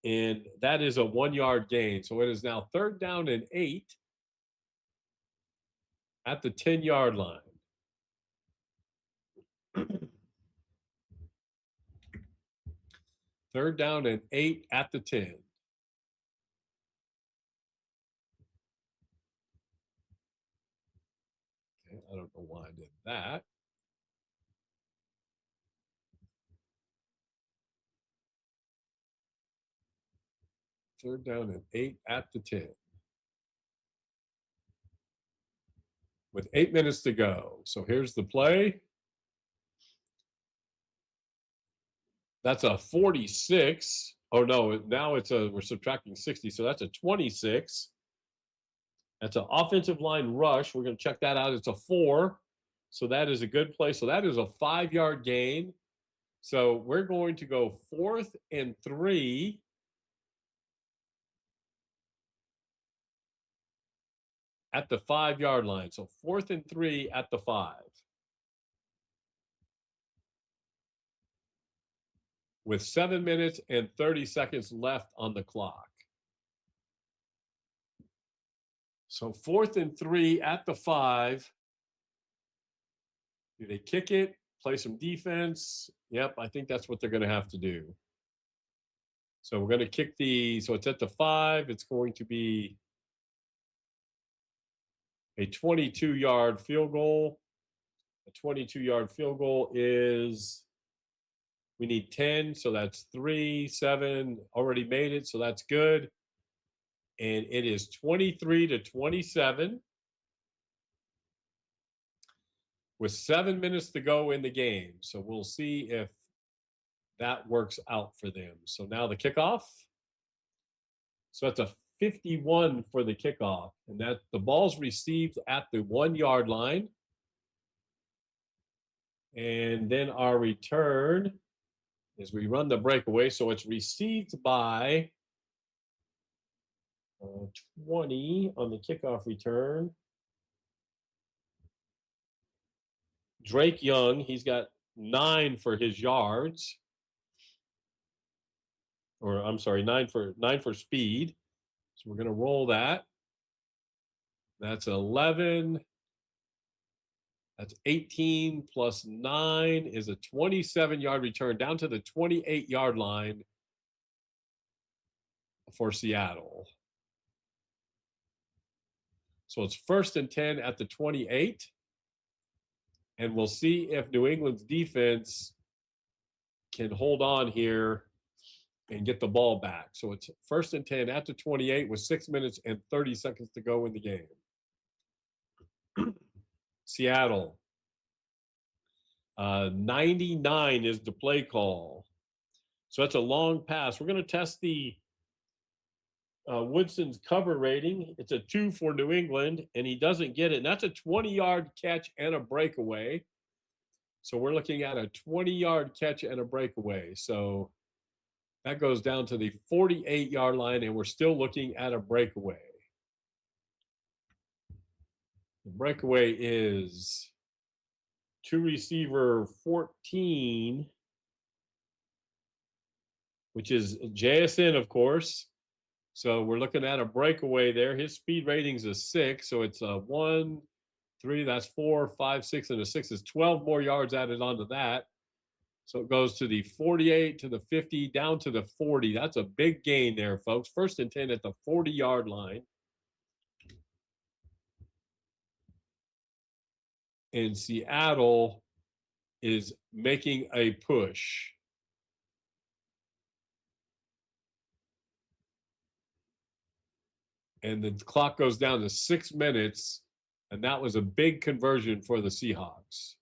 and that is a 1-yard gain. So it is now 3rd down and 8 at the 10-yard line. Third down and 8 at the 10. Okay, I don't know why I did that. Third down and 8 at the 10. With 8 minutes to go. So here's the play. That's a 46. Oh no, now we're subtracting 60. So that's a 26. That's an offensive line rush. We're going to check that out. It's a 4. So that is a good play. So that is a 5-yard gain. So we're going to go 4th and 3. At the 5-yard line. So 4th and 3 at the 5. With 7 minutes and 30 seconds left on the clock. So 4th and 3 at the 5. Do they kick it? Play some defense? Yep, I think that's what they're going to have to do. So we're going to kick so it's at the 5. It's going to be a 22-yard field goal. A 22-yard field goal is, we need 10, so that's 3, 7, already made it, so that's good. And it is 23-27 with 7 minutes to go in the game. So we'll see if that works out for them. So now the kickoff. So that's a 51 for the kickoff, and that the ball's received at the 1-yard line. And then our return is we run the breakaway. So it's received by 20 on the kickoff return. Drake Young, he's got 9 for his yards. Or I'm sorry, 9 for speed. So we're going to roll that. That's 11. That's 18 plus 9 is a 27-yard return down to the 28-yard line for Seattle. So it's 1st and 10 at the 28. And we'll see if New England's defense can hold on here and get the ball back. So it's 1st and 10 at the 28 with 6 minutes and 30 seconds to go in the game. Seattle. 99 is the play call. So that's a long pass. We're going to test the Woodson's cover rating. It's a 2 for New England, and he doesn't get it. And that's a 20-yard catch and a breakaway. So we're looking at a 20-yard catch and a breakaway. So that goes down to the 48-yard line, and we're still looking at a breakaway. The breakaway is 2-receiver 14, which is JSN, of course. So we're looking at a breakaway there. His speed rating's a 6, so it's a 1, 3, that's 4, 5, 6, and a 6 is 12 more yards added onto that. So it goes to the 48, to the 50, down to the 40. That's a big gain there, folks. 1st and 10 at the 40-yard line. And Seattle is making a push. And the clock goes down to 6 minutes, and that was a big conversion for the Seahawks.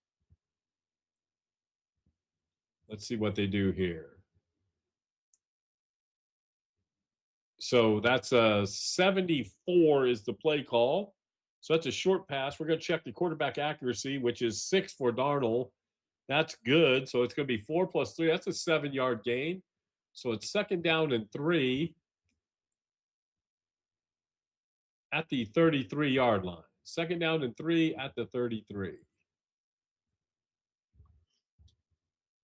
Let's see what they do here. So that's a 74 is the play call. So that's a short pass. We're going to check the quarterback accuracy, which is 6 for Darnold. That's good. So it's going to be 4 plus 3. That's a 7-yard gain. So it's 2nd down and 3 at the 33-yard line. 2nd down and 3 at the 33.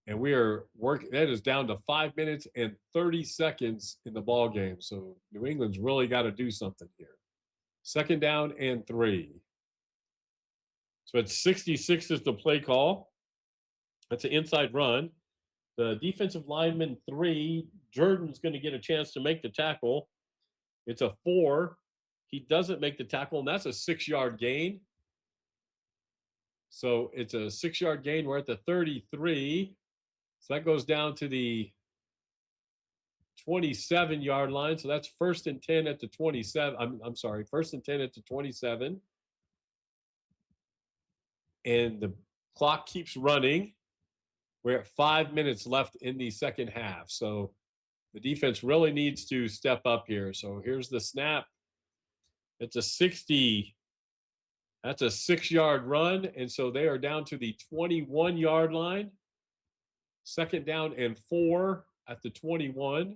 And we are working. That is down to 5 minutes and 30 seconds in the ball game. So New England's really got to do something here. 2nd down and 3. So it's 66 is the play call. That's an inside run. The defensive lineman 3, Jordan's going to get a chance to make the tackle. It's a 4. He doesn't make the tackle, and that's a 6-yard gain. So it's a 6-yard gain. We're at the 33. So that goes down to the 27-yard line. So that's 1st and 10 at the 27. I'm sorry, 1st and 10 at the 27. And the clock keeps running. We're at 5 minutes left in the second half. So the defense really needs to step up here. So here's the snap. It's a 60. That's a 6-yard run. And so they are down to the 21-yard line. 2nd down and 4 at the 21.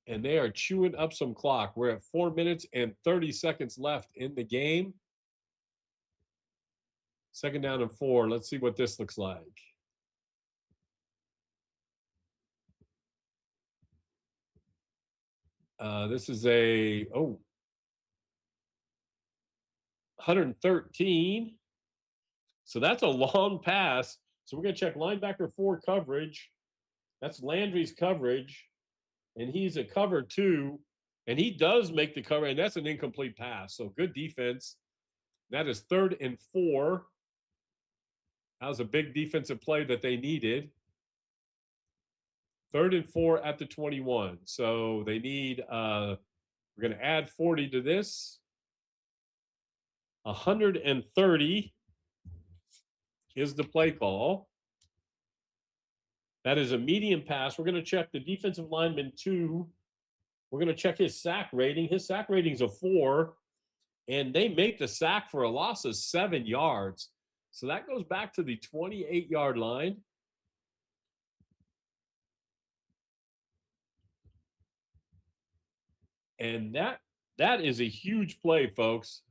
And they are chewing up some clock. We're at 4 minutes and 30 seconds left in the game. 2nd down and 4. Let's see what this looks like. This is a 113. So that's a long pass. So we're going to check linebacker 4 coverage. That's Landry's coverage. And he's a cover 2. And he does make the cover. And that's an incomplete pass. So good defense. That is 3rd and 4. That was a big defensive play that they needed. 3rd and 4 at the 21. So they need, we're going to add 40 to this. 130 is the play call. That is a medium pass. We're going to check the defensive lineman 2. We're going to check his sack rating. His sack rating's a 4. And they make the sack for a loss of 7 yards. So that goes back to the 28-yard line. And that is a huge play, folks.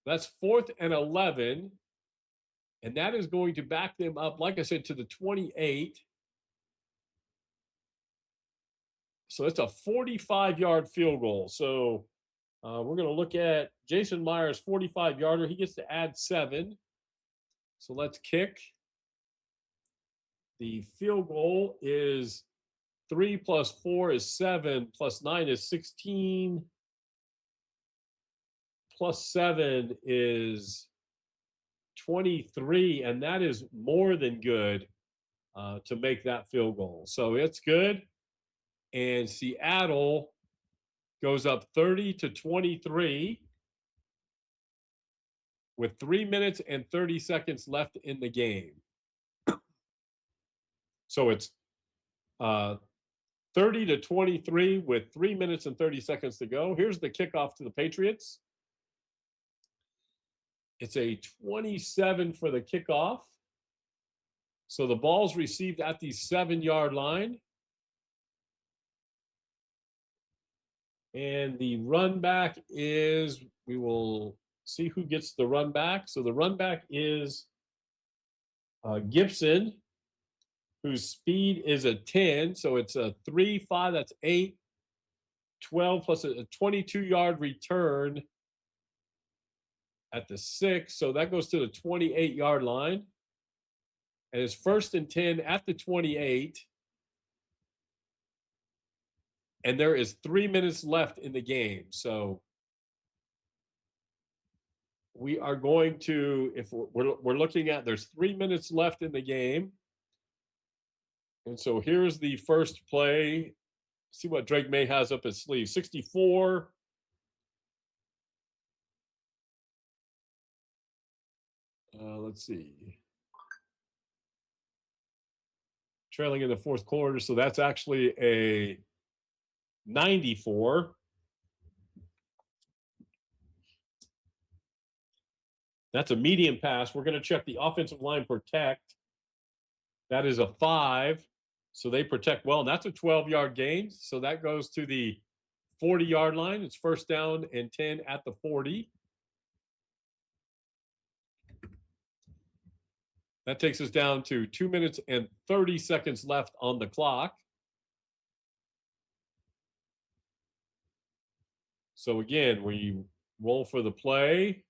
That's 4th and 11. And that is going to back them up, like I said, to the 28. So it's a 45-yard field goal. So we're going to look at Jason Myers' 45-yarder. He gets to add 7. So let's kick. The field goal is 3 plus 4 is 7, plus 9 is 16, plus 7 is 23, and that is more than good to make that field goal. So it's good. And Seattle goes up 30-23 with 3 minutes and 30 seconds left in the game. So it's 30-23 with 3 minutes and 30 seconds to go. Here's the kickoff to the Patriots. It's a 27 for the kickoff. So the ball's received at the 7-yard line. And the run back is, we will see who gets the run back. So the run back is Gibson, whose speed is a 10. So it's a 3-5, that's 8, 12 plus a 22-yard return at the 6. So that goes to the 28-yard line. And it's 1st and 10 at the 28. And there is 3 minutes left in the game. So we are going to, if we're looking at, there's 3 minutes left in the game. And so here's the first play. See what Drake May has up his sleeve. 64. Let's see. Trailing in the 4th quarter. So that's actually a 94. That's a medium pass. We're going to check the offensive line protect. That is a 5. So they protect well. And that's a 12-yard gain. So that goes to the 40-yard line. It's 1st down and 10 at the 40. That takes us down to 2 minutes and 30 seconds left on the clock. So again, we roll for the play.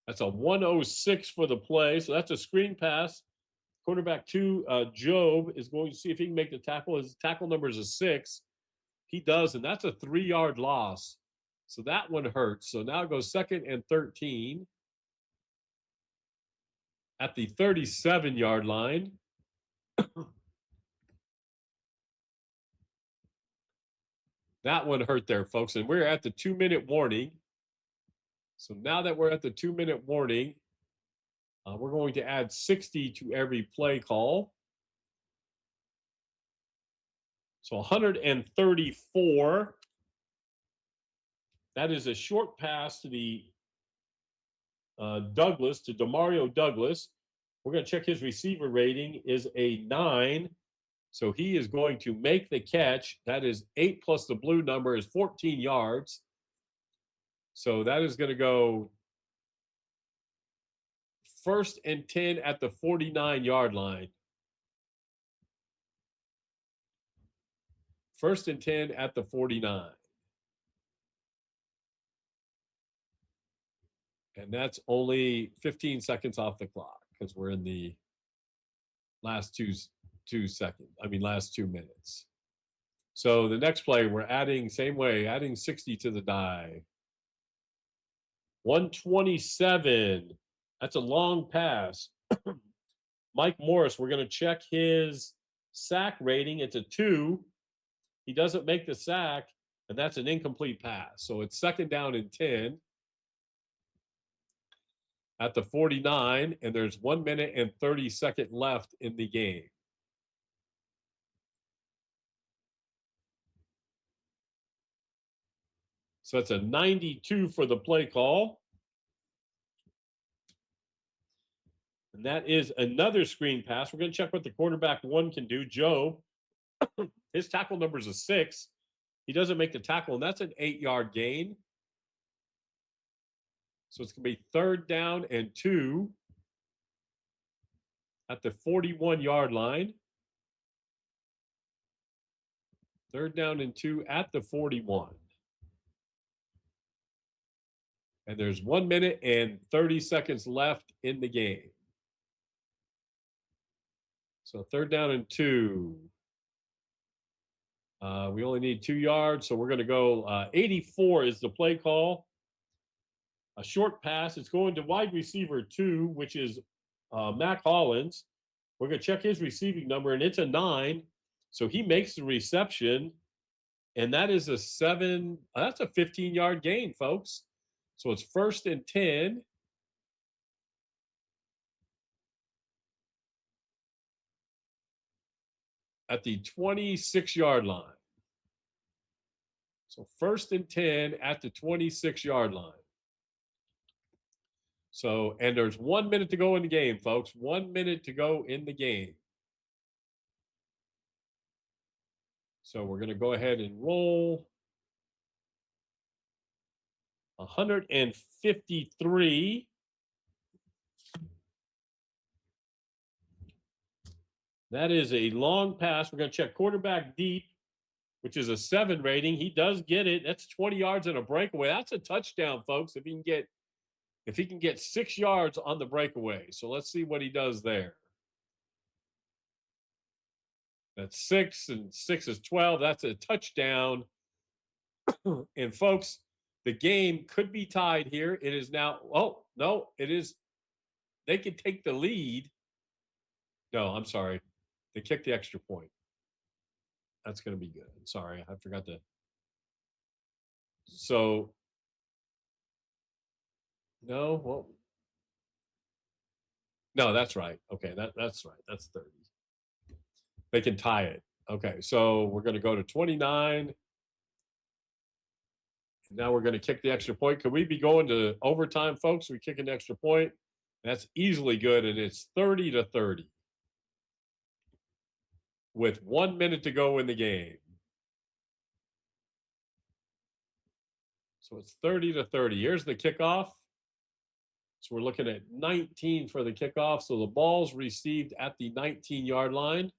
That's a 106 for the play. So that's a screen pass. Quarterback 2, Job, is going to see if he can make the tackle. His tackle number is a 6. He does, and that's a 3-yard loss. So that one hurts. So now it goes 2nd and 13 at the 37-yard line. That one hurt there, folks. And we're at the 2-minute warning. So now that we're at the 2-minute warning, we're going to add 60 to every play call. So 134. That is a short pass to the Douglas, to Demario Douglas. We're going to check his receiver rating is a 9. So he is going to make the catch. That is 8 plus the blue number is 14 yards. So that is going to go 1st and 10 at the 49-yard line. 1st and 10 at the 49. And that's only 15 seconds off the clock because we're in the last last 2 minutes. So the next play, we're adding, same way, adding 60 to the die. 127. That's a long pass. Mike Morris, we're going to check his sack rating. It's a 2. He doesn't make the sack, and that's an incomplete pass. So it's 2nd down and 10 at the 49, and there's 1 minute and 30 seconds left in the game. So it's a 92 for the play call. And that is another screen pass. We're going to check what the quarterback 1 can do. Joe, his tackle number is a 6. He doesn't make the tackle, and that's an 8-yard gain. So it's going to be 3rd down and 2 at the 41-yard line. 3rd down and 2 at the 41. And there's 1 minute and 30 seconds left in the game. So 3rd down and 2. We only need 2 yards, so we're going to go 84 is the play call. A short pass. It's going to wide receiver 2, which is Mac Hollins. We're going to check his receiving number, and it's a 9. So he makes the reception, and that is a 7. That's a 15-yard gain, folks. So it's 1st and 10. At the 26-yard line. So 1st and 10 at the 26-yard line. So, and there's 1 minute to go in the game, folks. 1 minute to go in the game. So we're going to go ahead and roll. 153. That is a long pass. We're going to check quarterback deep, which is a 7 rating. He does get it. That's 20 yards and a breakaway. That's a touchdown, folks, if he can get 6 yards on the breakaway. So let's see what he does there. That's 6, and 6 is 12. That's a touchdown. And folks, the game could be tied here. It is now, oh, no, it is. They can take the lead. No, I'm sorry. They kicked the extra point. That's going to be good. Sorry, I forgot to. So, no, well, no, that's right. Okay, that's right. That's 30. They can tie it. Okay, so we're going to go to 29. Now we're going to kick the extra point. Could we be going to overtime, folks? We kick an extra point. That's easily good, and it's 30-30 with 1 minute to go in the game. So it's 30-30. Here's the kickoff. So we're looking at 19 for the kickoff. So the ball's received at the 19-yard line.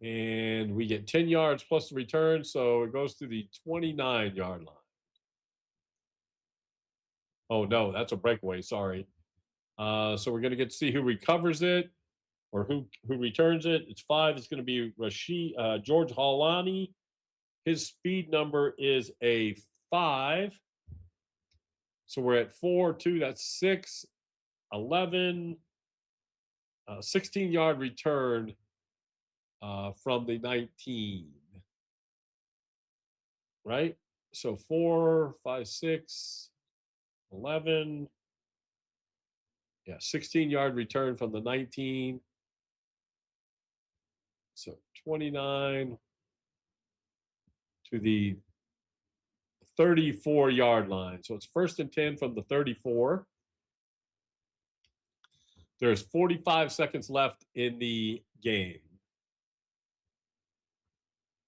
And we get 10 yards plus the return, so it goes to the 29-yard line. Oh, no, that's a breakaway. Sorry. So we're going to get to see who recovers it or who returns it. It's 5. It's going to be George Holani. His speed number is a 5. So we're at 4, 2, that's 6, 11, 16-yard return from the 19, right? So 4, 5, 6, 11. Yeah, 16-yard return from the 19. So 29 to the 34-yard line. So it's 1st and 10 from the 34. There's 45 seconds left in the game.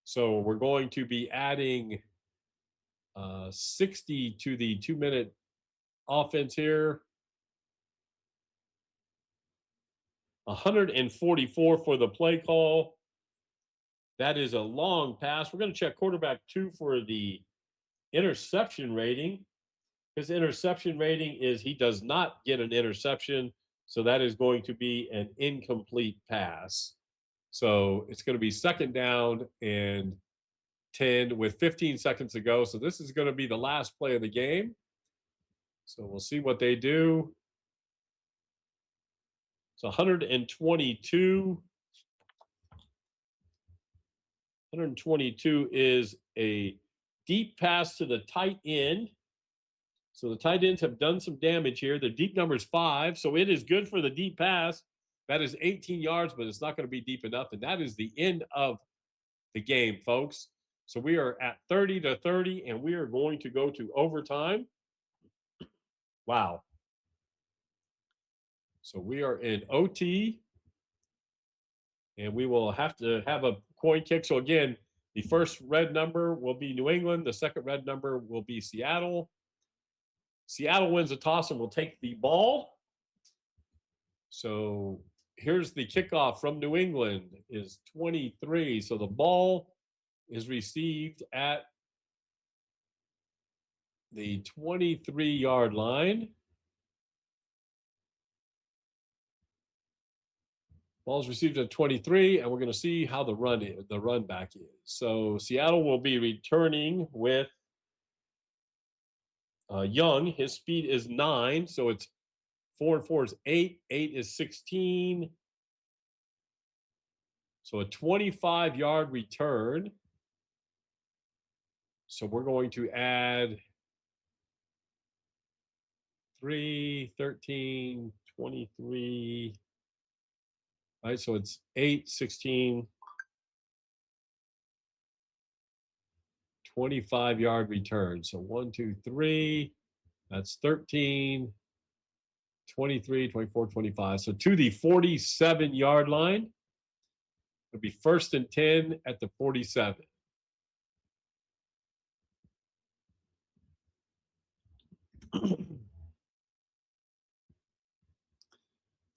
So we're going to be adding 60 to the 2-minute offense here. 144 for the play call. That is a long pass. We're going to check quarterback 2 for the interception rating. His interception rating is he does not get an interception. So that is going to be an incomplete pass. So it's going to be 2nd down and 10 with 15 seconds to go. So this is going to be the last play of the game. So we'll see what they do. It's 122. 122 is a deep pass to the tight end. So the tight ends have done some damage here. The deep number is 5, so it is good for the deep pass. That is 18 yards, but it's not going to be deep enough. And that is the end of the game, folks. So we are at 30-30, and we are going to go to overtime. Wow. So we are in OT, and we will have to have a coin kick. So again, the first red number will be New England. The second red number will be Seattle. Seattle wins the toss and will take the ball. So here's the kickoff from New England is 23. So the ball is received at the 23-yard line. Ball's received at 23, and we're going to see how the run back is. So Seattle will be returning with Young. His speed is 9, so it's 4 and 4 is 8. 8 is 16. So a 25-yard return. So we're going to add 3, 13, 23. Right, so it's 8, 16, 25-yard return. So 1, 2, 3. That's 13, 23, 24, 25. So to the 47-yard line. It'll be 1st and 10 at the 47.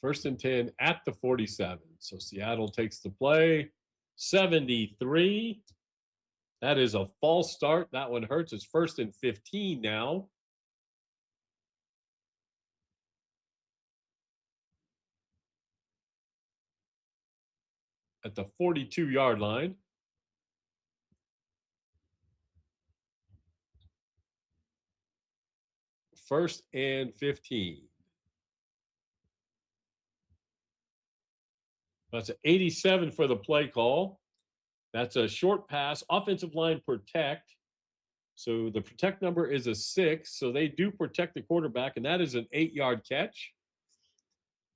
First and 10 at the 47. So Seattle takes the play. 73. That is a false start. That one hurts. It's 1st and 15 now. At the 42-yard line. First and 15. That's an 87 for the play call. That's a short pass. Offensive line protect. So the protect number is a 6. So they do protect the quarterback, and that is an 8-yard catch.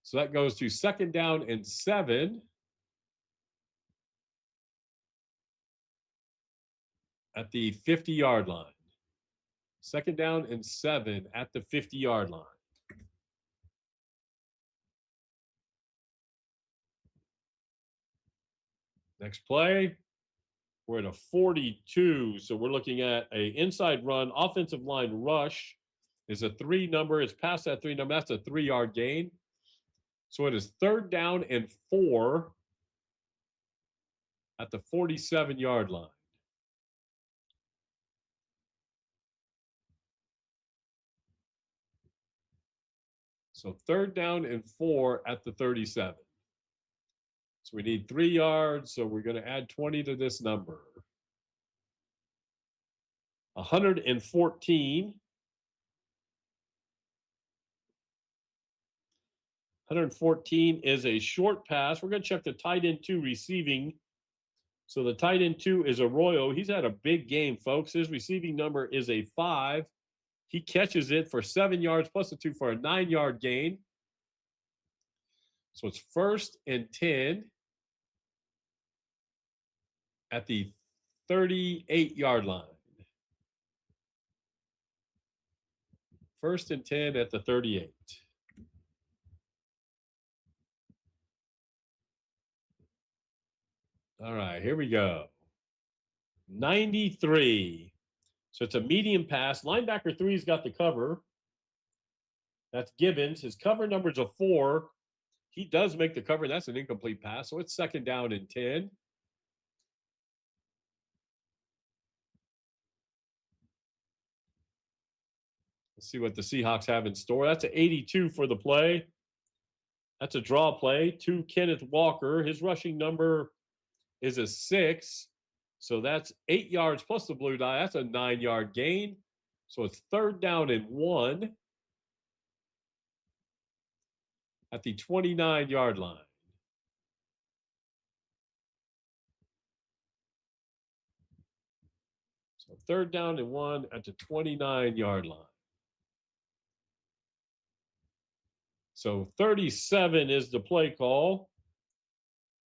So that goes to 2nd down and 7. At the 50-yard line. 2nd down and 7 at the 50-yard line. Next play, we're at a 42. So we're looking at a inside run. Offensive line rush is a 3 number. It's past that 3 number. That's a 3-yard gain. So it is 3rd down and 4 at the 47-yard line. So 3rd down and 4 at the 37. So we need 3 yards. So we're going to add 20 to this number. 114. 114 is a short pass. We're going to check the tight end 2 receiving. So the tight end 2 is Arroyo. He's had a big game, folks. His receiving number is a 5. He catches it for 7 yards plus a 2 for a 9-yard gain. So it's 1st and 10 at the 38-yard line. 1st and 10 at the 38. All right, here we go. 93. So it's a medium pass. Linebacker 3's got the cover. That's Gibbons. His cover number is a 4. He does make the cover. That's an incomplete pass. So it's 2nd down and 10. Let's see what the Seahawks have in store. That's an 82 for the play. That's a draw play to Kenneth Walker. His rushing number is a 6. So that's 8 yards plus the blue die. That's a 9-yard gain. So it's 3rd down and 1 at the 29-yard line. So 3rd down and 1 at the 29-yard line. So 37 is the play call.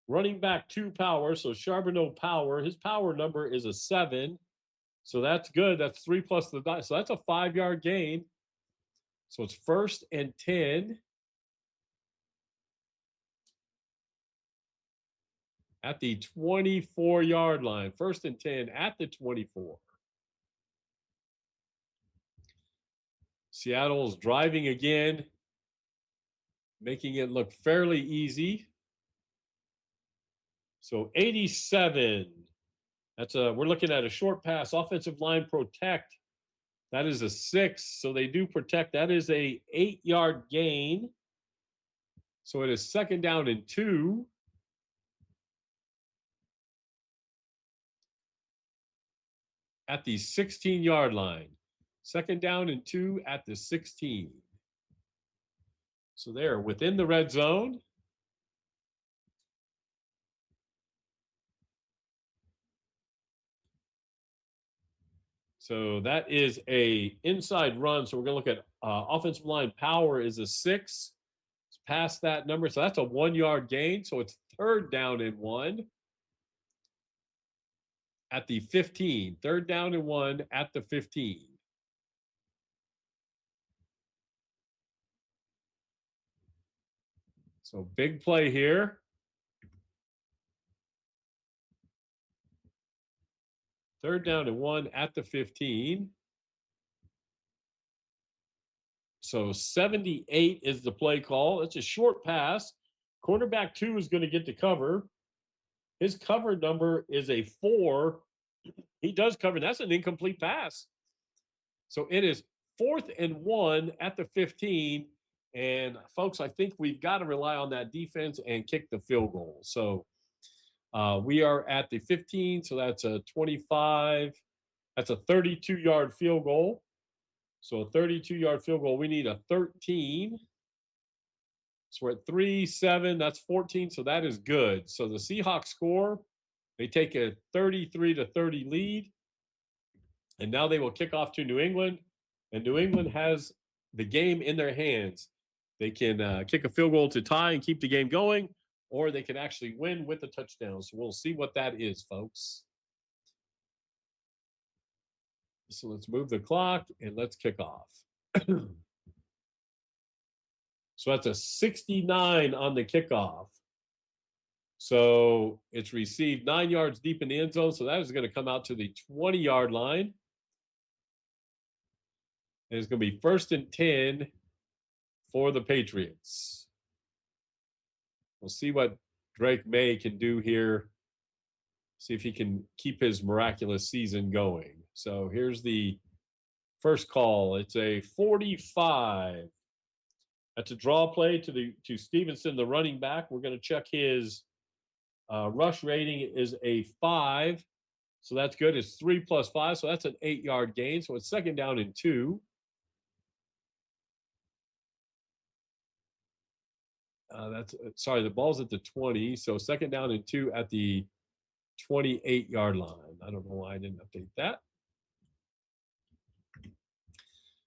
Running back 2 power. So Charbonneau power. His power number is a 7. So that's good. That's 3 plus the die. So that's a 5-yard gain. So it's 1st and 10 at the 24-yard line. 1st and 10 at the 24. Seattle's driving again, making it look fairly easy. So 87. We're looking at a short pass. Offensive line protect. That is a 6. So they do protect. That is a 8-yard gain. So it is 2nd down and 2. At the 16-yard line. 2nd down and 2 at the 16. So they're within the red zone. So that is a inside run. So we're going to look at offensive line power is a 6. It's past that number. So that's a 1-yard gain. So it's 3rd down and 1 at the 15. 3rd down and 1 at the 15. So big play here. Third down and 1 at the 15. So 78 is the play call. It's a short pass. Cornerback 2 is going to get the cover. His cover number is a 4. He does cover. That's an incomplete pass. So it is 4th and 1 at the 15. And folks, I think we've got to rely on that defense and kick the field goal. So we are at the 15. So that's a 25. That's a 32-yard field goal. So a 32-yard field goal. We need a 13. So we're at 3-7. That's 14. So that is good. So the Seahawks score. They take a 33-30 lead. And now they will kick off to New England. And New England has the game in their hands. They can kick a field goal to tie and keep the game going, or they can actually win with a touchdown. So we'll see what that is, folks. So let's move the clock and let's kick off. So that's a 69 on the kickoff. So it's received 9 yards deep in the end zone. So that is going to come out to the 20-yard line. And it's going to be 1st and 10 for the Patriots. We'll see what Drake May can do here. See if he can keep his miraculous season going. So here's the first call. It's a 45. That's a draw play to Stevenson, the running back. We're going to check his rush rating is a 5. So that's good. It's 3 plus 5. So that's an 8-yard gain. So it's second down and 2. The ball's at the 20. So second down and 2 at the 28-yard line. I don't know why I didn't update that.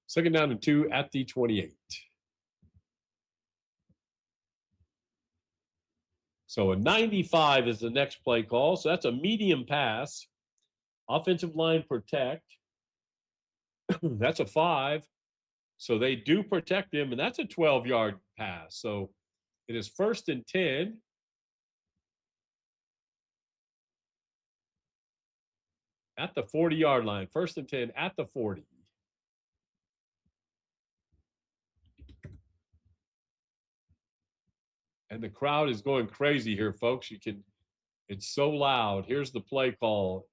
Second down and 2 at the 28. So a 95 is the next play call. So that's a medium pass. Offensive line protect. That's a 5. So they do protect him, and that's a 12-yard pass. So it is first and 10. At the 40-yard line. First and 10 at the 40. And the crowd is going crazy here, folks. It's so loud. Here's the play call.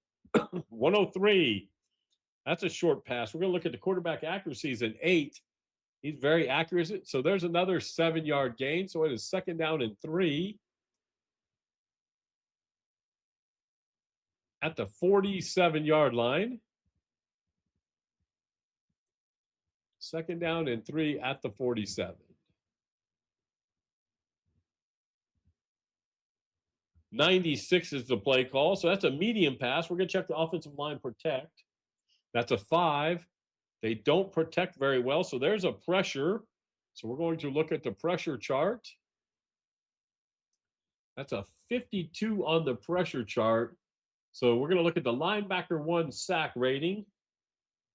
103. That's a short pass. We're going to look at the quarterback accuracy. He's an 8. He's very accurate. So there's another 7-yard gain. So it is second down and 3. At the 47-yard line. Second down and 3 at the 47. 96 is the play call. So that's a medium pass. We're going to check the offensive line protect. That's a 5. They don't protect very well. So there's a pressure. So we're going to look at the pressure chart. That's a 52 on the pressure chart. So we're going to look at the linebacker 1 sack rating.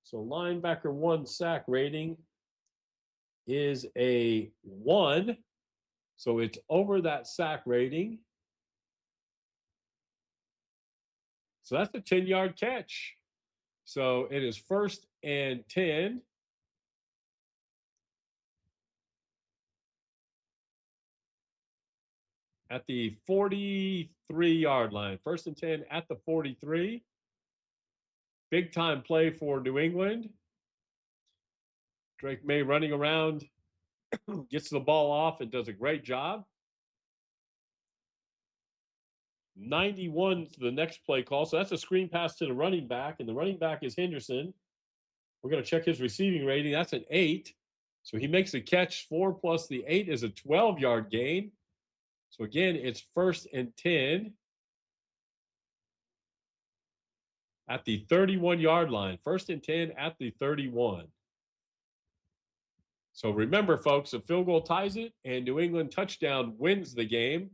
So linebacker 1 sack rating is a 1. So it's over that sack rating. So that's a 10-yard catch. So it is first and 10. At the 43-yard line. First and 10 at the 43. Big time play for New England. Drake May running around, gets the ball off and does a great job. 91 to the next play call. So that's a screen pass to the running back, and the running back is Henderson. We're going to check his receiving rating. That's an 8. So he makes a catch. 4 plus the 8 is a 12-yard gain. So again, it's first and 10 at the 31-yard line. First and 10 at the 31. So remember, folks, a field goal ties it, and New England touchdown wins the game.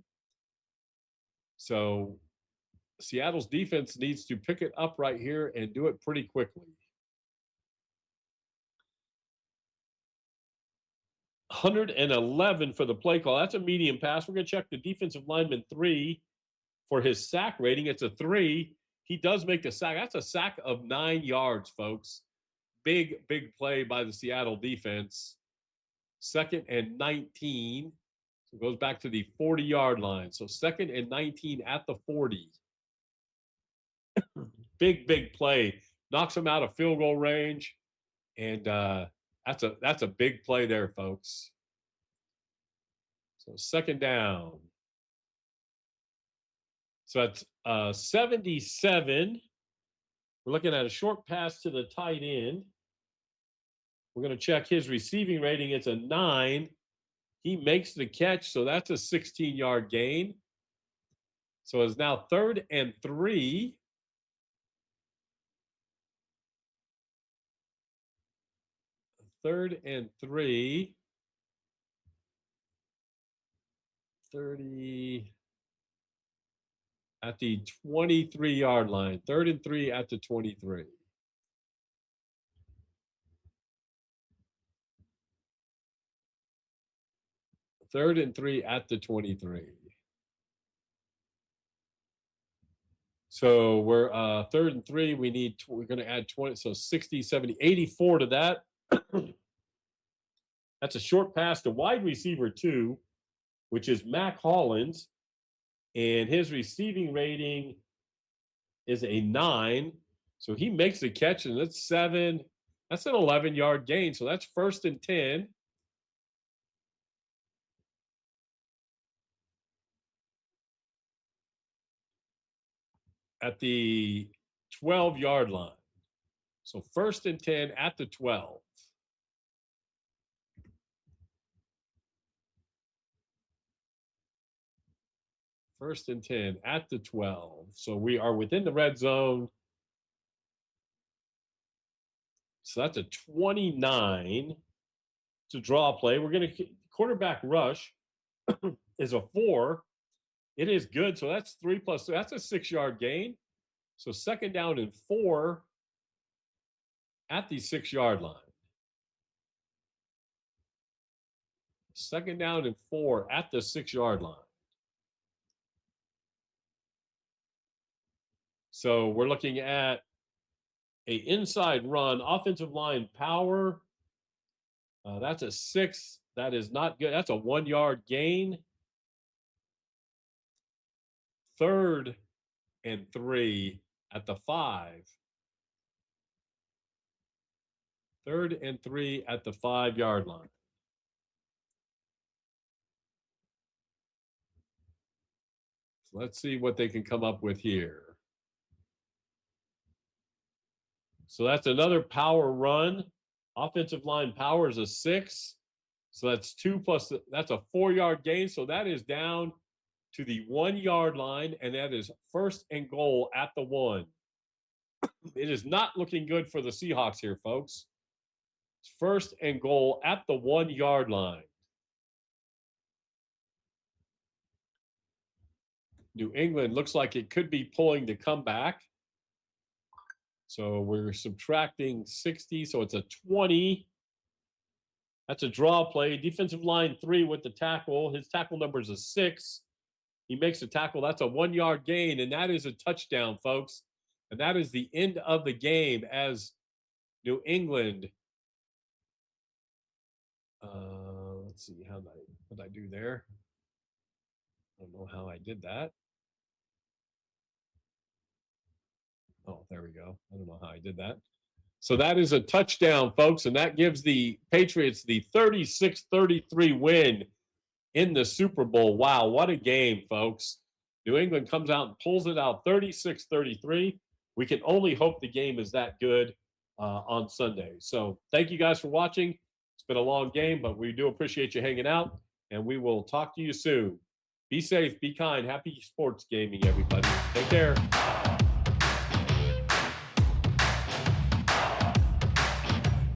So Seattle's defense needs to pick it up right here and do it pretty quickly. 111 for the play call. That's a medium pass. We're going to check the defensive lineman 3 for his sack rating. It's a 3. He does make the sack. That's a sack of 9 yards, folks. Big play by the Seattle defense. Second and 19. So it goes back to the 40-yard line. So second and 19 at the 40. Big play. Knocks him out of field goal range. And that's a big play there, folks. So second down. So that's 77. We're looking at a short pass to the tight end. We're going to check his receiving rating. It's a 9. He makes the catch, so that's a 16-yard gain. So it's now third and 3. Third and 3. 30 at the 23-yard line. Third and 3 at the 23. Third and 3 at the 23. So we're third and 3. We're going to add 20. So 60, 70, 84 to that. That's a short pass to wide receiver 2, which is Mac Hollins. And his receiving rating is a 9. So he makes the catch, and that's 7. That's an 11-yard gain. So that's first and 10 at the 12-yard line. So 1st and 10 at the 12. First and 10 at the 12. So we are within the red zone. So that's a 29 to draw play. We're going to quarterback rush is a 4. It is good. So that's 3 plus. So that's a 6-yard gain. So 2nd down and 4 at the 6-yard line. 2nd down and 4 at the 6-yard line. So we're looking at a inside run, offensive line power. That's a 6. That is not good. That's a 1-yard gain. 3rd and 3 at the 5. 3rd and 3 at the 5-yard line. So let's see what they can come up with here. So that's another power run. Offensive line power is a 6. So that's 2 plus, that's a 4-yard gain. So that is down to the 1-yard line, and that is 1st and goal at the 1. It is not looking good for the Seahawks here, folks. It's 1st and goal at the 1-yard line. New England looks like it could be pulling the comeback. So we're subtracting 60, so it's a 20. That's a draw play. Defensive line 3 with the tackle. His tackle number is a 6. He makes a tackle. That's a 1-yard gain, and that is a touchdown, folks. And that is the end of the game as New England. Let's see, what did I do there? I don't know how I did that. Oh, there we go. I don't know how I did that. So that is a touchdown, folks, and that gives the Patriots the 36-33 win in the Super Bowl. Wow, what a game, folks. New England comes out and pulls it out 36-33. We can only hope the game is that good on Sunday. So thank you guys for watching. It's been a long game, but we do appreciate you hanging out, and we will talk to you soon. Be safe, be kind. Happy sports gaming, everybody. Take care.